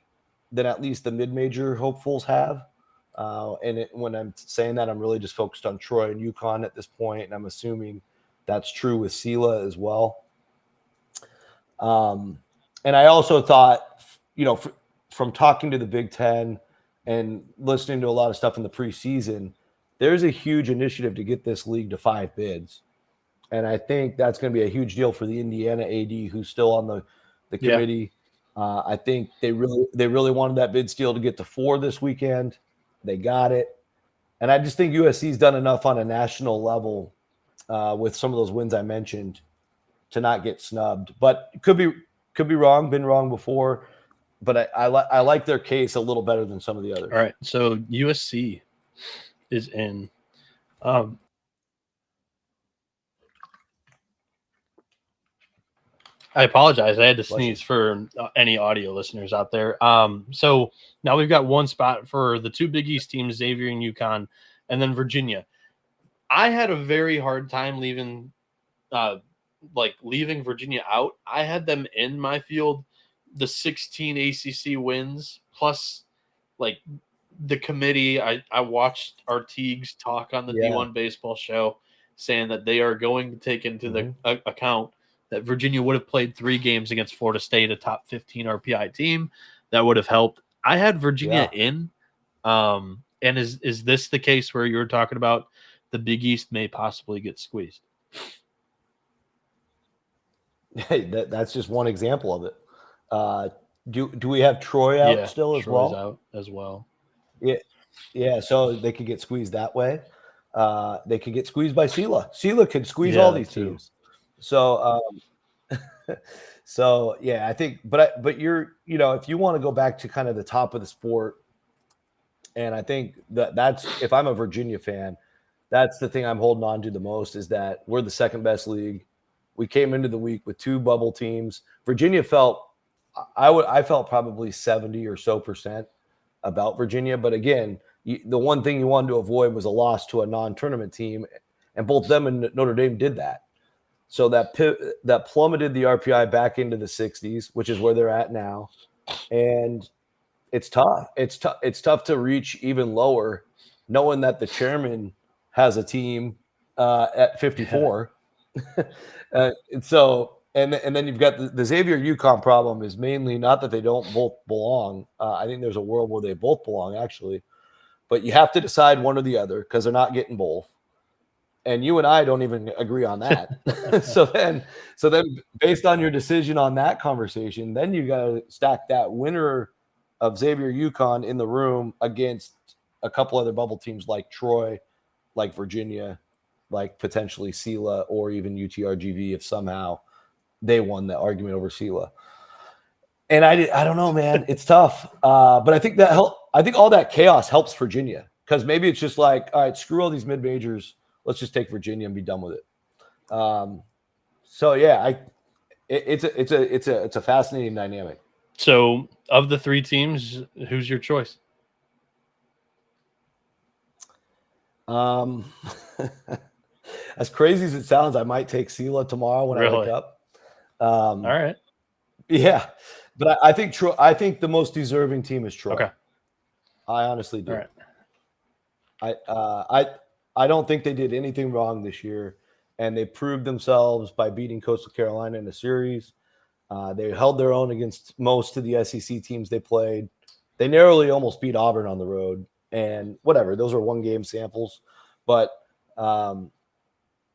than at least the mid-major hopefuls have. When I'm saying that, I'm really just focused on Troy and UConn at this point, and I'm assuming that's true with Sela as well. And I also thought, from talking to the Big Ten and listening to a lot of stuff in the preseason, there's a huge initiative to get this league to 5 bids. And I think that's going to be a huge deal for the Indiana AD, who's still on the committee. I think they really wanted that bid steal to get to 4 this weekend. They got it. And I just think USC's done enough on a national level with some of those wins I mentioned to not get snubbed. But could be wrong, been wrong before. But I like their case a little better than some of the others. All right, so USC is in. I apologize. I had to sneeze for any audio listeners out there. So now we've got one spot for the two Big East teams, Xavier and UConn, and then Virginia. I had a very hard time leaving Virginia out. I had them in my field, the 16 ACC wins plus like the committee. I watched our Teagues talk on the D1 baseball show saying that they are going to take into the account that Virginia would have played 3 games against Florida State, a top 15 RPI team. That would have helped. I had Virginia in. And is this the case where you were talking about the Big East may possibly get squeezed? Hey, that's just one example of it. Do we have Troy out still as Troy's well? Out as well. Yeah. So they could get squeezed that way. They could get squeezed by Sela. Sela could squeeze all these teams. So, I think, but you're, if you want to go back to kind of the top of the sport, and I think that's, if I'm a Virginia fan, that's the thing I'm holding on to the most, is that we're the second best league. We came into the week with 2 bubble teams. Virginia I felt probably 70 or so % about Virginia. But again, the one thing you wanted to avoid was a loss to a non-tournament team, and both them and Notre Dame did that. So that plummeted the RPI back into the 60s, which is where they're at now. And it's tough. It's tough to reach even lower, knowing that the chairman has a team at 54. And then you've got the Xavier UConn problem is mainly not that they don't both belong. I think there's a world where they both belong, actually. But you have to decide one or the other, because they're not getting both. And you and I don't even agree on that. so then based on your decision on that conversation, then you got to stack that winner of Xavier UConn in the room against a couple other bubble teams like Troy, like Virginia, like potentially Sela, or even UTRGV if somehow they won the argument over Sela. And I don't know, man. It's tough. But I think I think all that chaos helps Virginia, because maybe it's just like, all right, screw all these mid majors. Let's just take Virginia and be done with it. It's a fascinating dynamic. So, of the 3 teams, who's your choice? As crazy as it sounds, I might take Sela tomorrow when I wake up. All right. Yeah, but I think Troy. I think the most deserving team is Troy. Okay. I honestly do. All right. I don't think they did anything wrong this year, and they proved themselves by beating Coastal Carolina in a series. They held their own against most of the SEC teams they played. They narrowly almost beat Auburn on the road, and whatever. Those are 1-game samples, but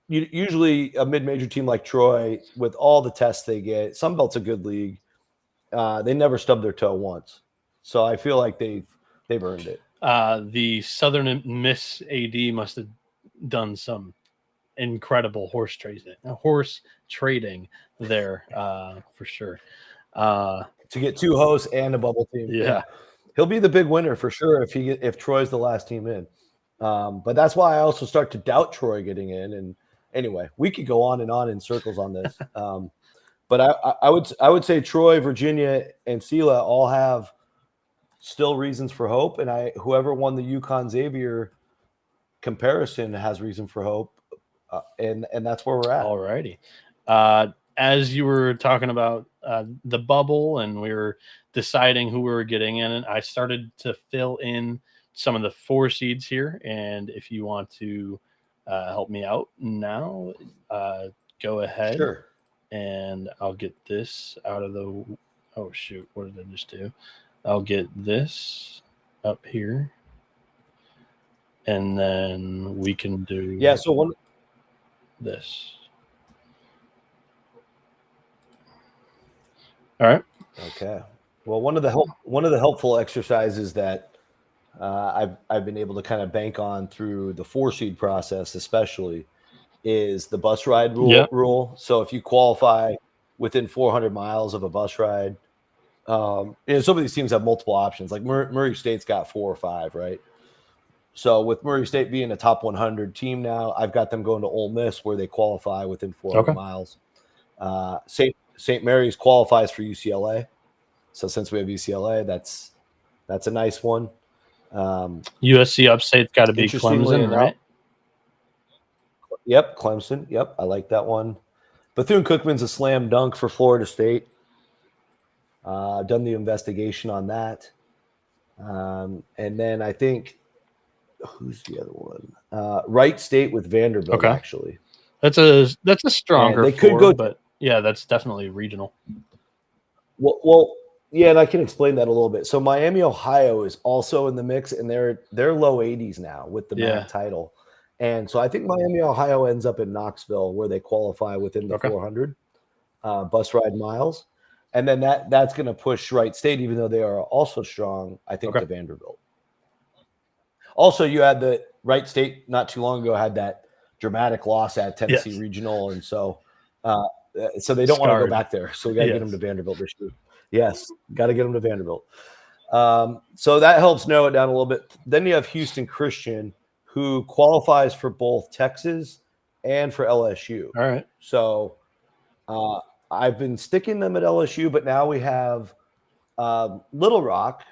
usually a mid-major team like Troy, with all the tests they get, Sunbelt's a good league. They never stubbed their toe once, so I feel like they've earned it. The Southern Miss AD must have done some incredible horse trading there, for sure. To get 2 hosts and a bubble team. Yeah. He'll be the big winner for sure if Troy's the last team in. But that's why I also start to doubt Troy getting in. And anyway, we could go on and on in circles on this. But I would say Troy, Virginia, and Sela all have still reasons for hope. And whoever won the UConn Xavier comparison has reason for hope. And that's where we're at. All righty. As you were talking about the bubble and we were deciding who we were getting in, I started to fill in some of the 4 seeds here. And if you want to help me out now, go ahead. Sure. And I'll get this out of the – oh, shoot. What did I just do? I'll get this up here. And then we can do this. All right. Okay. Well, one of the helpful exercises that I've been able to kind of bank on through the 4-seed process, especially, is the bus ride rule. So if you qualify within 400 miles of a bus ride, some of these teams have multiple options. Like Murray State's got 4 or 5, right? So with Murray State being a top 100 team now, I've got them going to Ole Miss, where they qualify within 400 miles. St. Mary's qualifies for UCLA. So since we have UCLA, that's a nice one. USC upstate's got to be Clemson, enough, right? Yep, Clemson. Yep, I like that one. Bethune-Cookman's a slam dunk for Florida State. Done the investigation on that. And then I think, who's the other one? Wright State with Vanderbilt, actually. That's a stronger they could go, but yeah, that's definitely regional. Well, yeah, and I can explain that a little bit. So Miami, Ohio is also in the mix, and they're low 80s now with the MAC title. And so I think Miami, Ohio ends up in Knoxville where they qualify within the 400 bus ride miles. And then that's going to push Wright State, even though they are also strong, I think, to Vanderbilt. Also, you had the Wright State not too long ago had that dramatic loss at Tennessee Regional. And so they don't want to go back there. So we got to get them to Vanderbilt this year. Yes, got to get them to Vanderbilt. So that helps narrow it down a little bit. Then you have Houston Christian, who qualifies for both Texas and for LSU. All right. So I've been sticking them at LSU, but now we have Little Rock,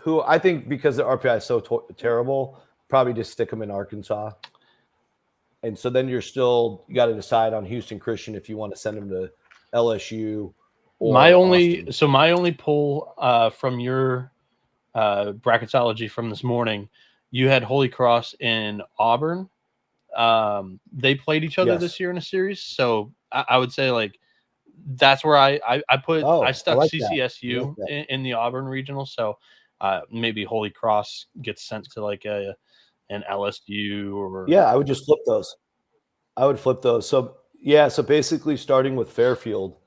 who I think because the RPI is so terrible, probably just stick them in Arkansas. And so then you got to decide on Houston Christian if you want to send them to LSU. Or my only pull from your bracketology from this morning, you had Holy Cross in Auburn. They played each other this year in a series, so I would say like that's where I stuck CCSU in the Auburn regional. So maybe Holy Cross gets sent to like an LSU or I would just flip those. So basically starting with Fairfield,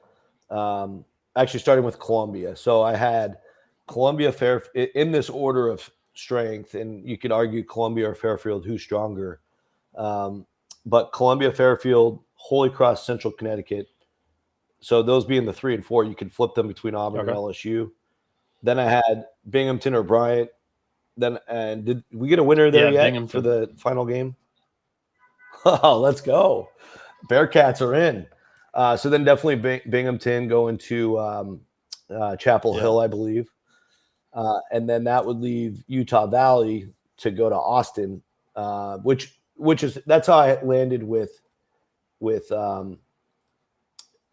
actually starting with Columbia. So I had Columbia in this order of strength, and you could argue Columbia or Fairfield who's stronger. But Columbia, Fairfield, Holy Cross, Central Connecticut. So those being the 3 and 4, you could flip them between Auburn and LSU. Then I had Binghamton or Bryant. And did we get a winner there yet Binghamton for the final game? Oh, let's go. Bearcats are in. So then definitely Binghamton going to Chapel Hill, I believe. And then that would leave Utah Valley to go to Austin, that's how I landed with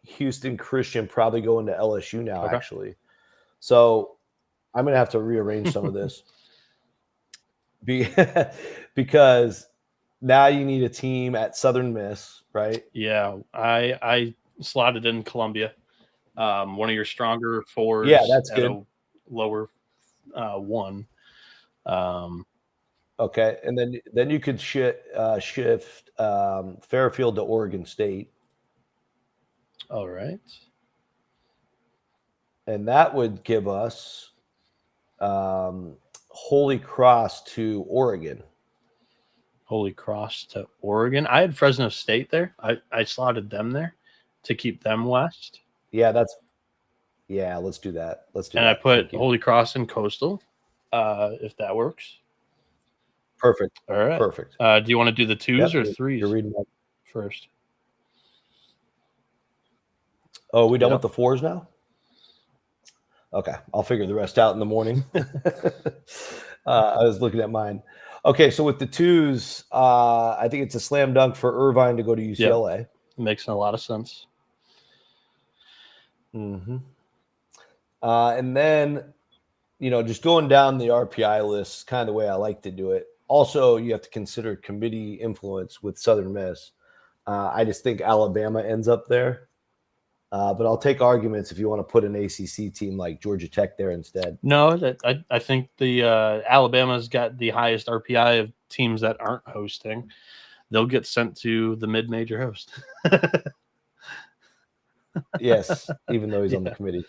Houston Christian probably going to LSU now, actually. So I'm going to have to rearrange some of this because now you need a team at Southern Miss, right? Yeah, I slotted in Columbia, one of your stronger fours. Yeah, that's good. A lower one. Okay, and then you could shift Fairfield to Oregon State. All right. And that would give us Holy Cross to Oregon. Holy Cross to Oregon. I had Fresno State there. I slotted them there to keep them west. Yeah, let's do that. And I put Holy Cross in Coastal, if that works. Perfect. All right. Perfect. Do you want to do the twos or threes? You're reading that first. Oh, we done with the fours now? Okay, I'll figure the rest out in the morning. I was looking at mine. Okay, so with the twos, I think it's a slam dunk for Irvine to go to UCLA. Yep. Makes a lot of sense. Mm-hmm. And then, just going down the RPI list, kind of the way I like to do it. Also, you have to consider committee influence with Southern Miss. I just think Alabama ends up there. But I'll take arguments if you want to put an ACC team like Georgia Tech there instead. No, I think the Alabama's got the highest RPI of teams that aren't hosting. They'll get sent to the mid-major host. Yes, even though he's on the committee.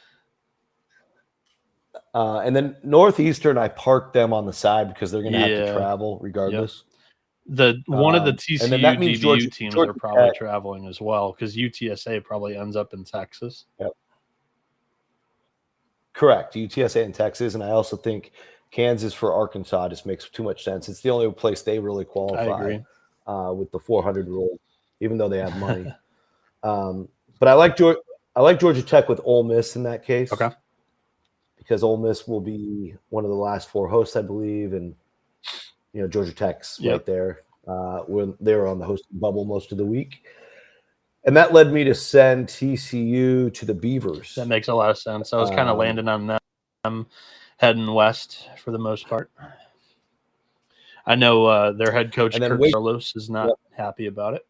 And then Northeastern, I parked them on the side because they're going to have to travel regardless. Yep. One of the TCU DBU Georgia teams are probably traveling as well because UTSA probably ends up in Texas. Yep. Correct. UTSA in Texas. And I also think Kansas for Arkansas just makes too much sense. It's the only place they really qualify. I agree. With the 400 rule, even though they have money. But I like Georgia. I like Georgia Tech with Ole Miss in that case. Okay. Because Ole Miss will be one of the last 4 hosts, I believe, and Georgia Tech's right there. When they were on the hosting bubble most of the week. And that led me to send TCU to the Beavers. That makes a lot of sense. I was kind of landing on them heading west for the most part. I know their head coach, Kirk Carlos, is not happy about it.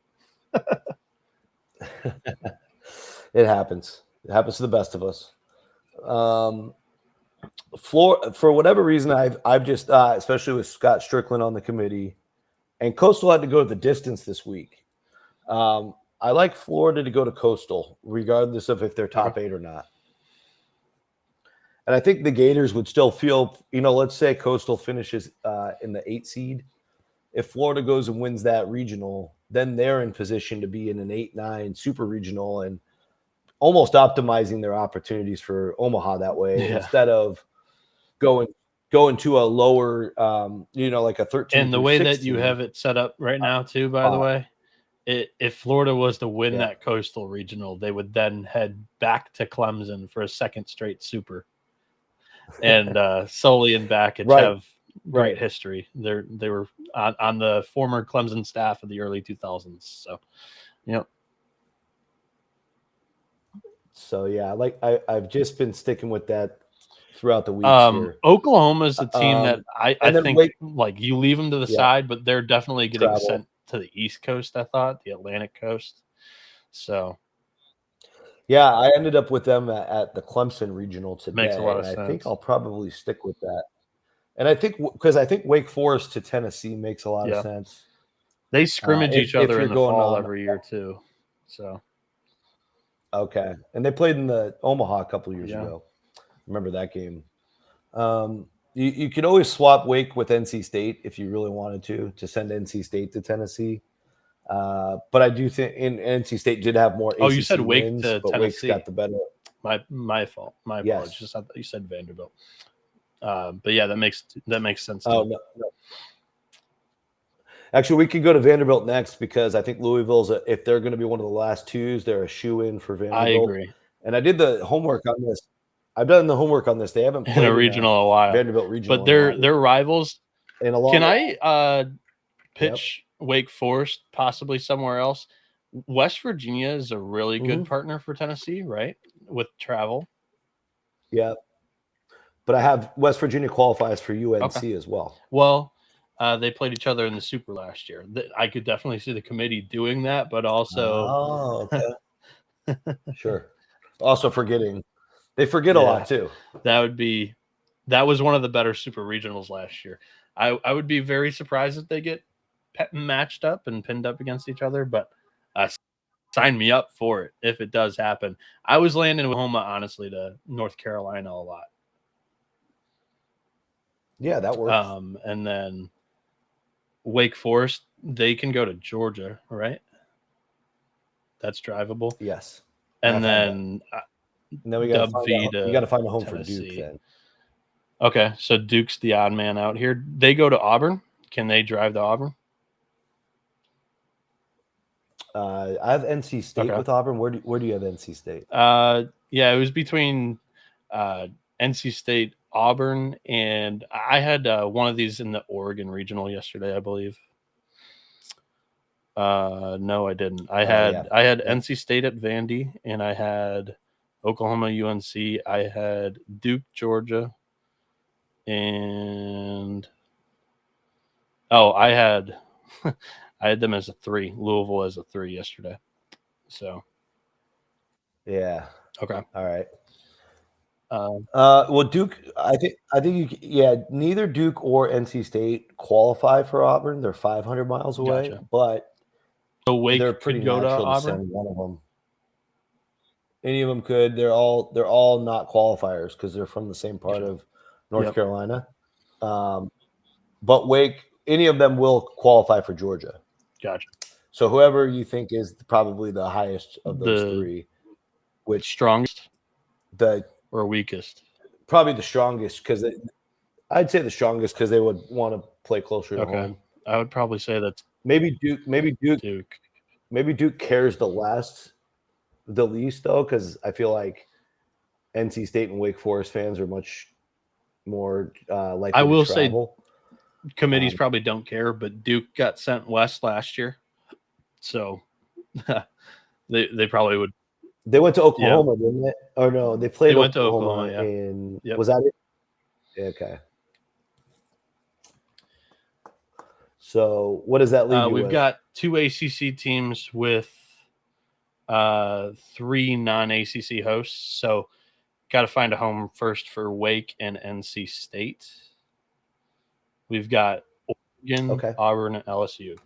It happens. It happens to the best of us. For whatever reason, I've just, especially with Scott Strickland on the committee, and Coastal had to go the distance this week. I like Florida to go to Coastal, regardless of if they're top 8 or not. And I think the Gators would still feel, let's say Coastal finishes in the 8 seed. If Florida goes and wins that regional, then they're in position to be in an 8-9 super regional and almost optimizing their opportunities for Omaha that way instead of going to a lower, like a 13. And the way that you have it set up right now, too, by the way, if Florida was to win that Coastal regional, they would then head back to Clemson for a second straight super. And Sully and Backett have great history. They were on the former Clemson staff of the early 2000s. So, So yeah, I've just been sticking with that throughout the weeks here. Oklahoma is a team that I think like you leave them to the side, but they're definitely getting sent to the East Coast. I thought the Atlantic Coast. So yeah, I ended up with them at the Clemson regional today. Makes a lot of sense. I think I'll probably stick with that. And I think because Wake Forest to Tennessee makes a lot of sense. They scrimmage each other in the fall every year too. So okay, and they played in the Omaha a couple of years ago. Remember that game? You could always swap Wake with NC State if you really wanted to send NC State to Tennessee. But I do think NC State did have more. You said Wake wins, to but Tennessee. Wake's got the better. My fault. My apologies. I thought you said Vanderbilt. But yeah, that makes sense. Oh no. Actually, we could go to Vanderbilt next because I think Louisville's if they're going to be one of the last 2s, they're a shoe-in for Vanderbilt. I agree. And I did the homework on this. I've done the homework on this. They haven't played in a regional a while. Vanderbilt regional, but they're rivals. In a long Can I pitch Wake Forest possibly somewhere else? West Virginia is a really good partner for Tennessee, right? With travel. Yeah. But I have West Virginia qualifies for UNC as well. Well, they played each other in the Super last year. I could definitely see the committee doing that, but also Sure. Also forgetting. They forget a lot too. That was one of the better super regionals last year. I would be very surprised if they get matched up and pinned up against each other, but sign me up for it if it does happen. I was landing with Oklahoma, honestly, to North Carolina a lot. Yeah, that works. And then Wake Forest, they can go to Georgia, right? That's drivable. Yes. And then we got to find a home Tennessee. for Duke then. Okay, so Duke's the odd man out here. They go to Auburn. Can they drive to Auburn? I have NC State with Auburn. Where do you have NC State? Yeah, it was between NC State, Auburn, and I had one of these in the Oregon regional yesterday, I believe. No, I didn't. I had NC State at Vandy, and I had Oklahoma, UNC. I had Duke, Georgia, and I had I had them as a 3, Louisville as a 3 yesterday. So, yeah. Okay. All right. Well, Duke, I think neither Duke or NC State qualify for Auburn. They're 500 miles away, but they're pretty natural to send one of them. Any of them could. They're all not qualifiers because they're from the same part of North Carolina. But Wake, any of them will qualify for Georgia. Gotcha. So whoever you think is probably the highest of those 3, which strongest, or weakest, probably the strongest because I'd say the strongest because they would want to play closer to home. I would probably say that's maybe Duke. Maybe Duke cares the less the least, though, because I feel like NC State and Wake Forest fans are much more likely I will to travel. Committees probably don't care, but Duke got sent west last year, so they probably would. They went to Oklahoma, didn't they? Or no, they played went to Oklahoma yeah. in. Was that it? Okay. So what does that leave you We've with? got 2 ACC teams with 3 non-ACC hosts, so got to find a home first for Wake and NC State. We've got Oregon, Auburn, and LSU.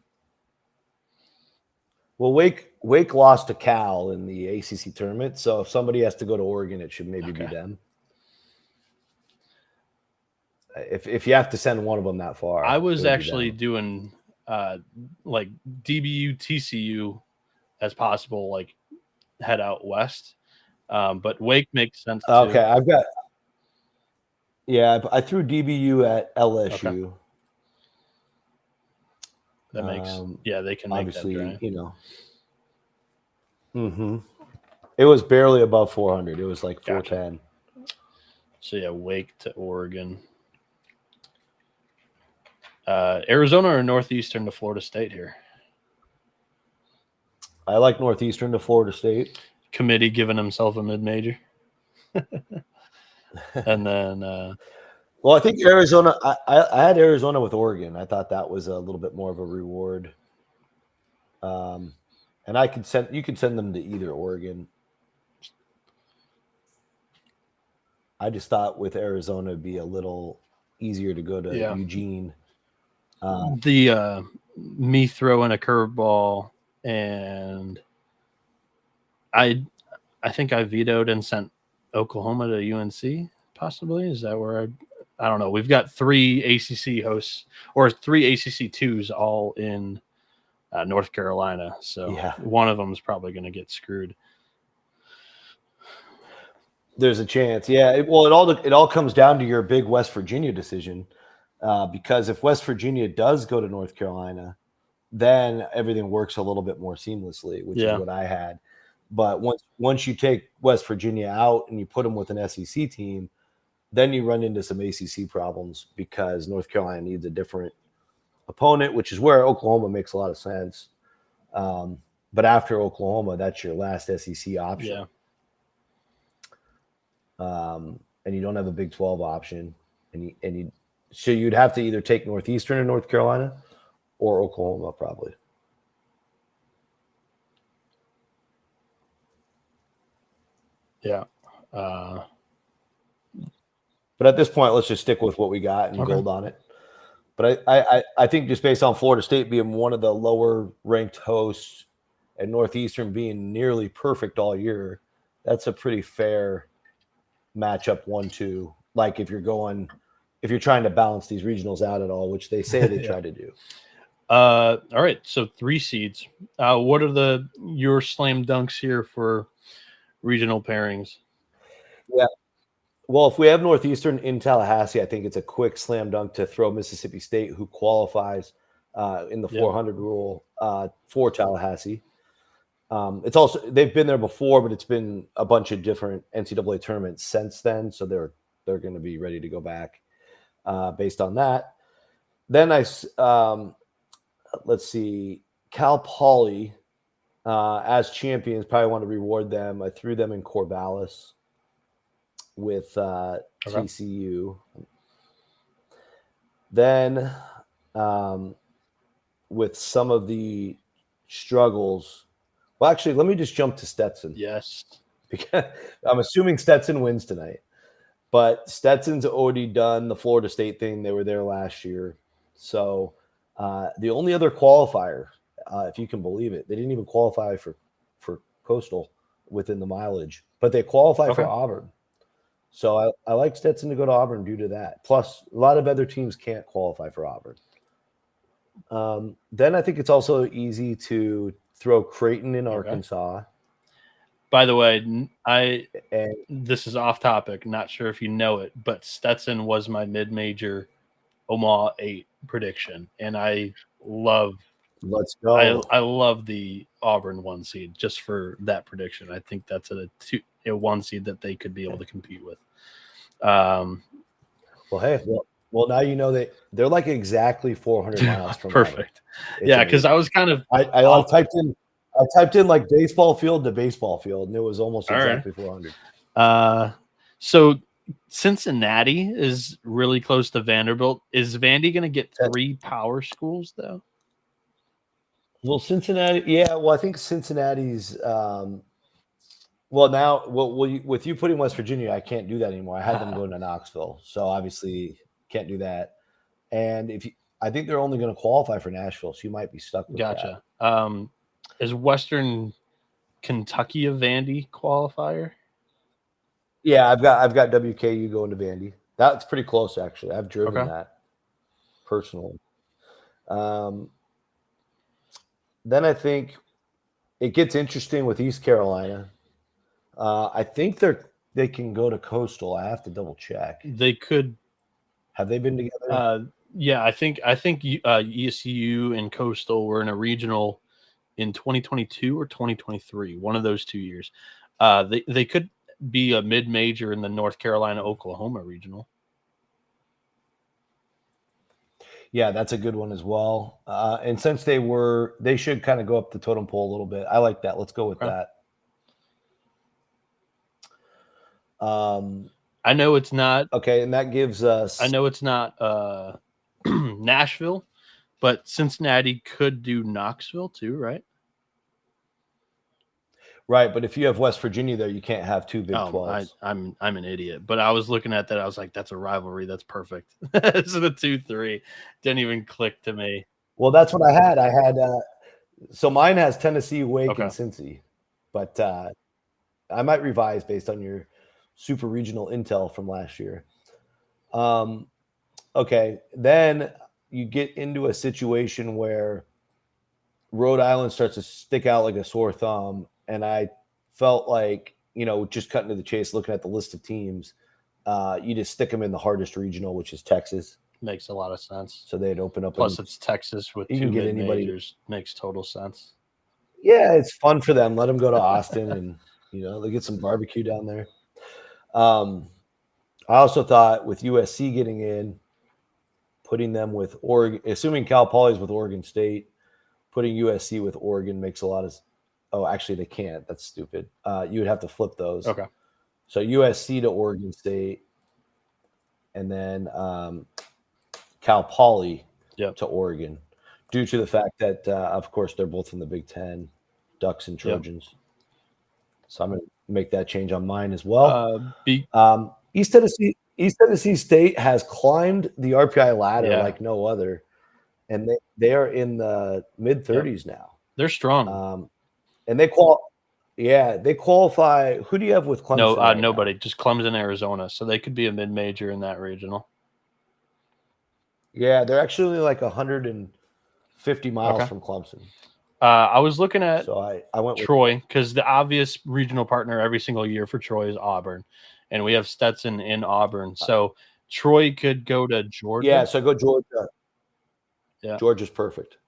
Well, Wake lost to Cal in the ACC tournament, so if somebody has to go to Oregon, it should maybe be them. If you have to send one of them that far, I was actually doing like DBU, TCU as possible, like head out west, but Wake makes sense too. Okay, I threw DBU at LSU. Okay. That makes they can obviously make that drive. It was barely above 400. It was like 410. So Wake to Oregon. Arizona or Northeastern to Florida State here? I like Northeastern to Florida State. Committee giving himself a mid-major. And then well, I think Arizona, I had Arizona with Oregon. I thought that was a little bit more of a reward. And you could send them to either Oregon. I just thought with Arizona it'd be a little easier to go to Eugene. Me throwing a curveball, and I think I vetoed and sent Oklahoma to UNC. Possibly, is that where I don't know. We've got 3 ACC hosts or 3 ACC twos all in North Carolina, so one of them is probably going to get screwed. There's a chance, well, it all comes down to your big West Virginia decision, because if West Virginia does go to North Carolina, then everything works a little bit more seamlessly, which is what I had. But once you take West Virginia out and you put them with an SEC team, then you run into some ACC problems because North Carolina needs a different opponent, which is where Oklahoma makes a lot of sense. But after Oklahoma, that's your last SEC option. And you don't have a Big 12 option, so you'd have to either take Northeastern or North Carolina or Oklahoma, probably. Yeah. But at this point, let's just stick with what we got and build on it. But I think just based on Florida State being one of the lower ranked hosts and Northeastern being nearly perfect all year, that's a pretty fair matchup 1-2. Like if you're trying to balance these regionals out at all, which they say they try to do. All right, so 3 seeds. What are your slam dunks here for regional pairings? Yeah. Well, if we have Northeastern in Tallahassee, I think it's a quick slam dunk to throw Mississippi State, who qualifies in the 400 rule for Tallahassee. It's also, they've been there before, but it's been a bunch of different NCAA tournaments since then, so they're going to be ready to go back based on that. Then let's see, Cal Poly as champions, probably want to reward them. I threw them in Corvallis with TCU. Then with some of the struggles, well, actually, let me just jump to Stetson. Yes. Because I'm assuming Stetson wins tonight. But Stetson's already done the Florida State thing. They were there last year. So the only other qualifier, if you can believe it, they didn't even qualify for Coastal within the mileage, but they qualify for Auburn. So I like Stetson to go to Auburn due to that. Plus, a lot of other teams can't qualify for Auburn. Then I think it's also easy to throw Creighton in Arkansas. By the way, this is off topic. Not sure if you know it, but Stetson was my mid-major Omaha 8 prediction, and I love Let's go. I love the Auburn 1 seed just for that prediction. I think that's a 1 seed that they could be able to compete with. Well, hey, well, now you know that they're like exactly 400 miles from perfect. Auburn. Yeah, because I was kind of I typed in like baseball field to baseball field, and it was almost exactly 400. So Cincinnati is really close to Vanderbilt. Is Vandy going to get 3 power schools though? Well, Cincinnati, yeah. Well, I think Cincinnati's. Well, now, with you putting West Virginia, I can't do that anymore. I had them going to Knoxville, so obviously can't do that. And I think they're only going to qualify for Nashville, so you might be stuck with Gotcha. that. Is Western Kentucky a Vandy qualifier? Yeah, I've got WKU going to Vandy. That's pretty close, actually. I've driven that personally. Then I think it gets interesting with East Carolina. I think they can go to Coastal. I have to double check. They could. Have they been together? Yeah, I think ESU and Coastal were in a regional in 2022 or 2023, one of those 2 years. They could be a mid-major in the North Carolina-Oklahoma regional. Yeah, that's a good one as well. And since they should kind of go up the totem pole a little bit. I like that. Let's go with that. I know it's not okay, and that gives us. I know it's not Nashville, but Cincinnati could do Knoxville too, right? Right, but if you have West Virginia there, you can't have 2 Big 12s. I'm an idiot, but I was looking at that. I was like, that's a rivalry. That's perfect. This is the 2-3. Didn't even click to me. Well, that's what I had. So mine has Tennessee, Wake, and Cincy, but I might revise based on your super regional intel from last year. Okay, then you get into a situation where Rhode Island starts to stick out like a sore thumb, and I felt like, just cutting to the chase, looking at the list of teams, you just stick them in the hardest regional, which is Texas. Makes a lot of sense. So they'd open up. Plus, it's Texas with 2 mid-majors. Makes total sense. Yeah, it's fun for them. Let them go to Austin, and they get some barbecue down there. I also thought with USC getting in, putting them with Oregon, assuming Cal Poly's with Oregon State, putting USC with Oregon makes a lot of. Oh, actually, they can't. That's stupid. You would have to flip those. Okay. So USC to Oregon State, and then Cal Poly to Oregon, due to the fact that, of course, they're both in the Big Ten, Ducks and Trojans. Yep. So I'm going to make that change on mine as well. East Tennessee State has climbed the RPI ladder like no other, and they are in the mid-30s now. They're strong. And they qualify. Who do you have with Clemson? No, nobody. Now? Just Clemson, Arizona. So they could be a mid-major in that regional. Yeah, they're actually like 150 miles from Clemson. I was looking at I went Troy because the obvious regional partner every single year for Troy is Auburn, and we have Stetson in Auburn. So Troy could go to Georgia. Yeah, so go Georgia. Yeah, Georgia's perfect.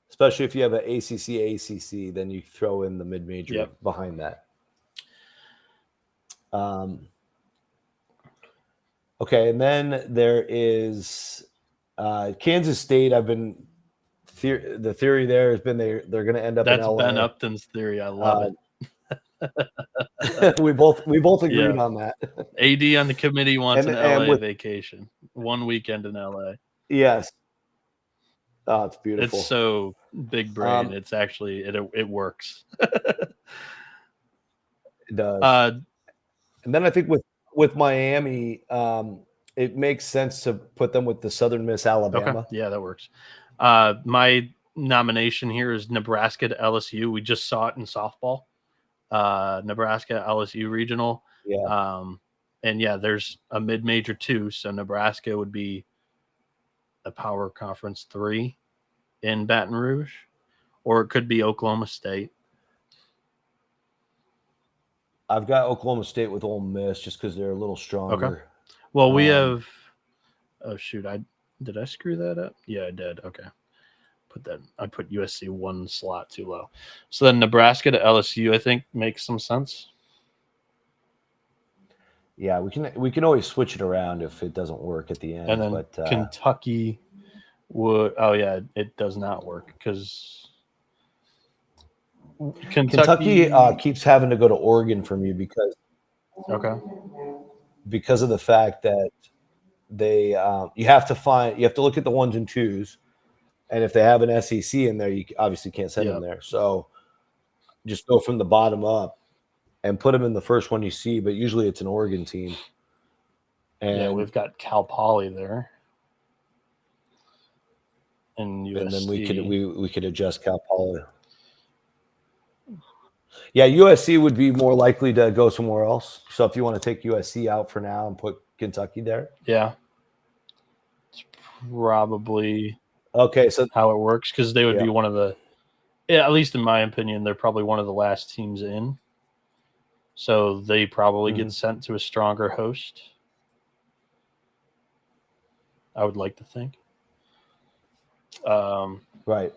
Especially if you have an ACC, then you throw in the mid-major behind that. Okay, and then there is Kansas State. The theory there has been they're going to end up in LA. That's Ben Upton's theory. I love it. we both agreed on that. AD on the committee wants an LA vacation, 1 weekend in LA. Yes. Oh, it's beautiful. It's so big brain. It's actually it works. It does. And then I think with Miami, it makes sense to put them with the Southern Miss Alabama. Okay. Yeah, that works. My nomination here is Nebraska to LSU. We just saw it in softball. Nebraska LSU regional. Yeah. And there's a mid-major too. So Nebraska would be a power conference 3 in Baton Rouge, or it could be Oklahoma State. I've got Oklahoma State with Ole Miss just because they're a little stronger. Okay. Well, we have. Oh shoot! Did I screw that up? Yeah, I did. Okay. I put USC one slot too low. So then Nebraska to LSU, I think, makes some sense. Yeah, we can always switch it around if it doesn't work at the end. And then but Kentucky would. Oh yeah, it does not work because Kentucky keeps having to go to Oregon for me because of the fact that they you have to look at the ones and twos, and if they have an SEC in there, you obviously can't send them there. So just go from the bottom up and put them in the first one you see. But usually it's an Oregon team. And yeah, we've got Cal Poly there, and USC. And then we could adjust Cal Poly. Yeah, USC would be more likely to go somewhere else. So if you want to take USC out for now and put Kentucky there, yeah, it's probably okay. So how it works because they would be one of the, at least in my opinion, they're probably one of the last teams in. So they probably get sent to a stronger host. I would like to think. Right.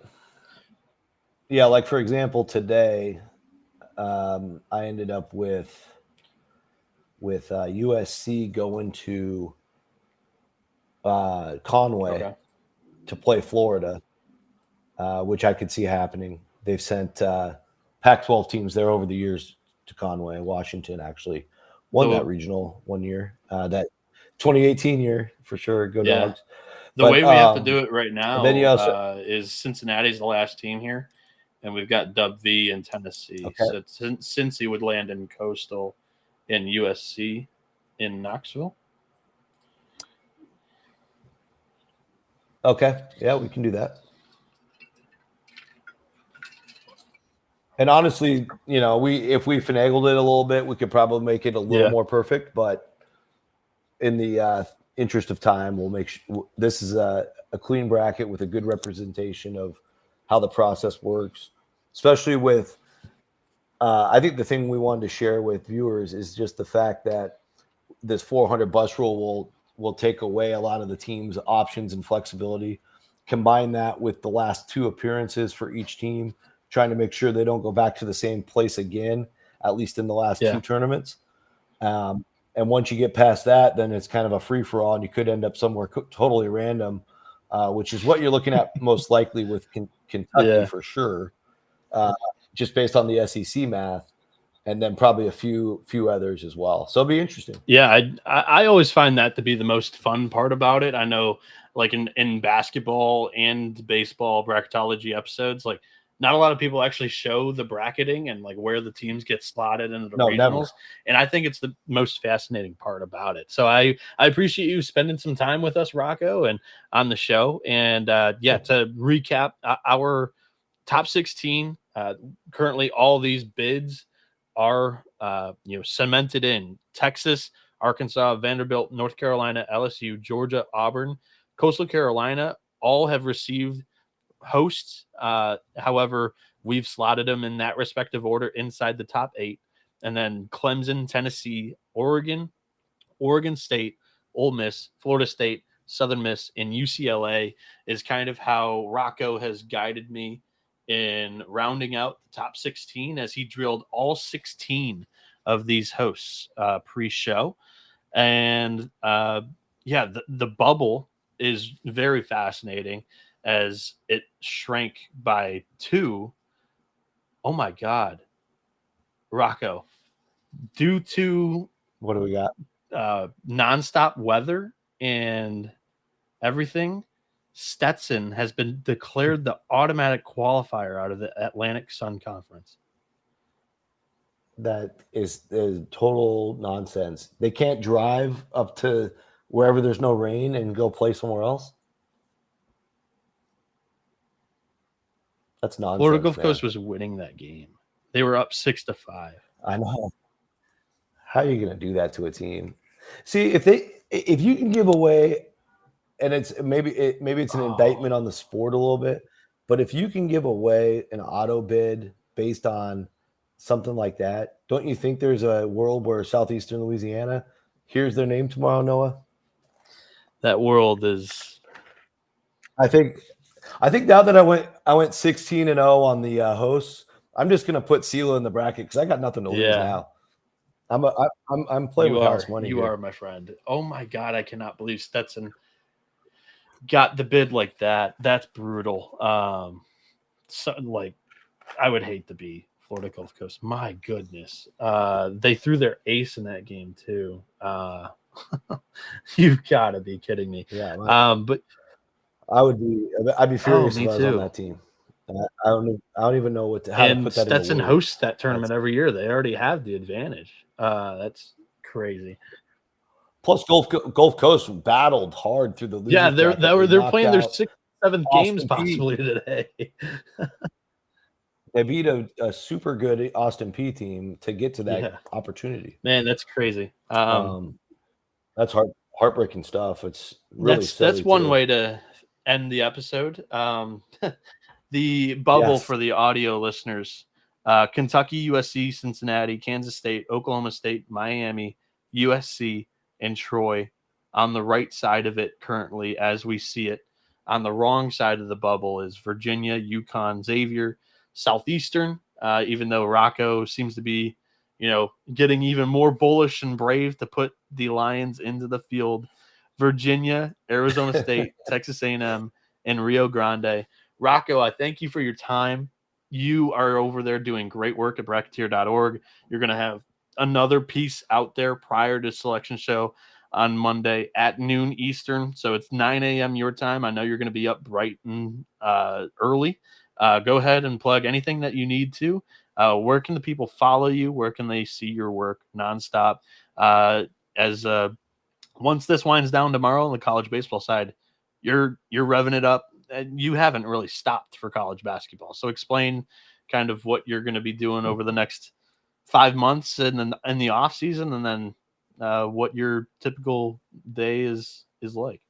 Yeah, like for example, today, I ended up with USC going to Conway to play Florida, which I could see happening. They've sent Pac-12 teams there over the years to Conway. Washington actually won that regional one year, that 2018 year for sure. Go Dogs. The way we have to do it right now is Cincinnati's the last team here, and we've got Dub V in Tennessee. Okay. So since he would land in Coastal and USC in Knoxville. Okay. Yeah, we can do that. And honestly, if we finagled it a little bit, we could probably make it a little more perfect. But in the interest of time, we'll make sure this is a clean bracket with a good representation of how the process works, especially with I think the thing we wanted to share with viewers is just the fact that this 400 bus rule will take away a lot of the team's options and flexibility. Combine that with the last 2 appearances for each team, trying to make sure they don't go back to the same place again, at least in the last 2 tournaments. And once you get past that, then it's kind of a free-for-all, and you could end up somewhere totally random, which is what you're looking at most likely with Kentucky for sure, just based on the SEC math, and then probably a few others as well. So it'll be interesting. Yeah, I always find that to be the most fun part about it. I know, like in basketball and baseball bracketology episodes, like not a lot of people actually show the bracketing and like where the teams get slotted into the regionals. Never. And I think it's the most fascinating part about it. So I appreciate you spending some time with us, Rocco, and on the show. And to recap our top 16, currently all these bids are cemented in. Texas, Arkansas, Vanderbilt, North Carolina, LSU, Georgia, Auburn, Coastal Carolina all have received hosts. However, we've slotted them in that respective order inside the top 8. And then Clemson, Tennessee, Oregon State, Ole Miss, Florida State, Southern Miss, and UCLA is kind of how Rocco has guided me in rounding out the top 16 as he drilled all 16 of these hosts pre-show. And the bubble is very fascinating as it shrank by 2. Oh my God, Rocco, due to what do we got? Nonstop weather and everything, Stetson has been declared the automatic qualifier out of the Atlantic Sun Conference. That is total nonsense. They can't drive up to wherever there's no rain and go play somewhere else. That's nonsense. Florida Gulf Coast was winning that game. They were up 6-5. I know. How are you going to do that to a team? See, if you can give away, and it's maybe it's an indictment on the sport a little bit, but if you can give away an auto bid based on something like that, don't you think there's a world where Southeastern Louisiana hears their name tomorrow, Noah? That world is. I think I think now that I went 16-0 on the hosts, I'm just gonna put Sela in the bracket because I got nothing to lose Yeah, now. I'm playing with house money. You here. are, my friend. Oh my God, I cannot believe Stetson got the bid like that. That's brutal. So like, I would hate to be Florida Gulf Coast. My goodness. They threw their ace in that game too. You've got to be kidding me. Yeah, But I'd be oh, furious if me I was on too. that team. I don't even know how to And put that into Stetson words. hosts that tournament every year. They already have the advantage. That's crazy. Plus, Gulf Coast battled hard through the Yeah, losers bracket. They they're knocked playing their out sixth, seventh games Austin P. possibly today. They beat a super good Austin P team to get to that Yeah, opportunity. man, that's crazy. That's heartbreaking stuff. It's really That's silly one too. way to end the episode. The bubble Yes. for the audio listeners: Kentucky, USC, Cincinnati, Kansas State, Oklahoma State, Miami, USC, and Troy on the right side of it currently as we see it. On the wrong side of the bubble is Virginia, UConn, Xavier, Southeastern. Even though Rocco seems to be, getting even more bullish and brave to put the Lions into the field. Virginia, Arizona State, Texas A&M, and Rio Grande. Rocco, I thank you for your time. You are over there doing great work at Bracketeer.org. You're going to have another piece out there prior to selection show on Monday at noon Eastern. So it's 9 a.m. your time. I know you're going to be up bright and early. Go ahead and plug anything that you need to. Where can the people follow you? Where can they see your work nonstop? As once this winds down tomorrow on the college baseball side, you're revving it up, and you haven't really stopped for college basketball. So explain kind of what you're going to be doing over the next 5 months and then in the off season, and then what your typical day is like.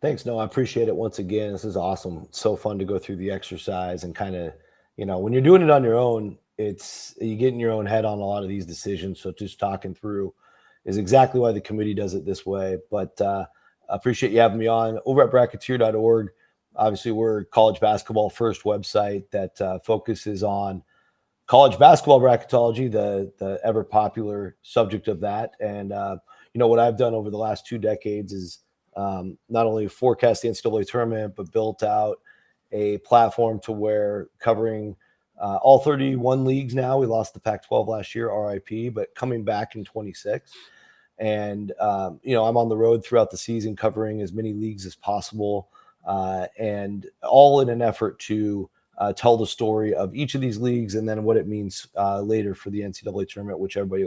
Thanks. No, I appreciate it once again. This is awesome. So fun to go through the exercise and kind of, when you're doing it on your own, you get in your own head on a lot of these decisions. So just talking through is exactly why the committee does it this way. But I appreciate you having me on over at Bracketeer.org. Obviously, we're college basketball first website that focuses on college basketball bracketology, the ever popular subject of that. And what I've done over the last 2 decades is not only forecast the NCAA tournament, but built out a platform to where covering all 31 leagues now. We lost the Pac-12 last year, RIP, but coming back in 26. And, I'm on the road throughout the season covering as many leagues as possible, and all in an effort to tell the story of each of these leagues and then what it means later for the NCAA tournament, which everybody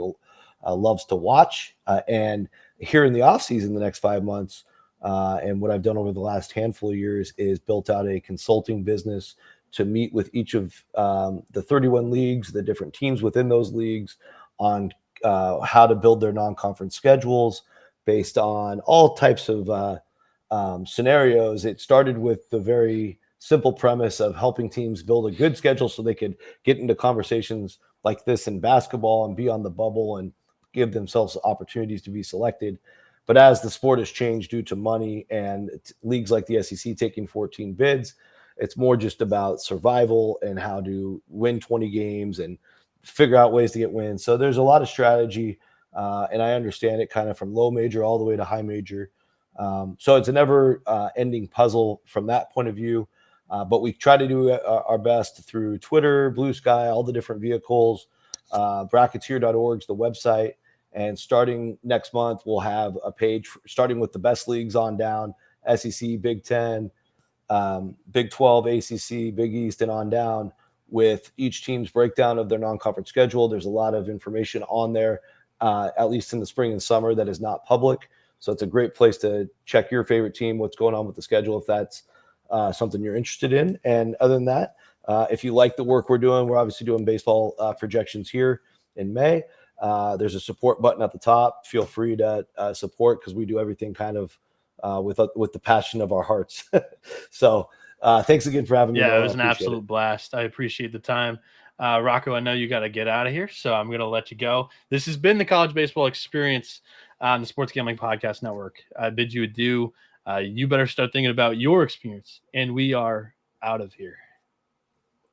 loves to watch. And here in the offseason, the next 5 months, and what I've done over the last handful of years is built out a consulting business to meet with each of the 31 leagues, the different teams within those leagues on how to build their non-conference schedules based on all types of scenarios. It started with the very simple premise of helping teams build a good schedule so they could get into conversations like this in basketball and be on the bubble and give themselves opportunities to be selected. But as the sport has changed due to money and leagues like the SEC taking 14 bids, it's more just about survival and how to win 20 games and figure out ways to get wins. So there's a lot of strategy, and I understand it kind of from low major all the way to high major. So it's a never ending puzzle from that point of view. But we try to do our best through Twitter, Blue Sky, all the different vehicles. Bracketeer.org is the website. And starting next month, we'll have a page starting with the best leagues on down, SEC, Big 10, Big 12, ACC, Big East, and on down, with each team's breakdown of their non-conference schedule. There's a lot of information on there, at least in the spring and summer, that is not public. So it's a great place to check your favorite team, what's going on with the schedule, if that's something you're interested in. And other than that, if you like the work we're doing, we're obviously doing baseball projections here in May. There's a support button at the top. Feel free to support, because we do everything kind of with the passion of our hearts. So thanks again for having me. Yeah, Noah. it was an absolute blast. I appreciate the time. Rocco, I know you got to get out of here, so I'm going to let you go. This has been the College Baseball Experience on the Sports Gambling Podcast Network. I bid you adieu. you better start thinking about your experience. And we are out of here.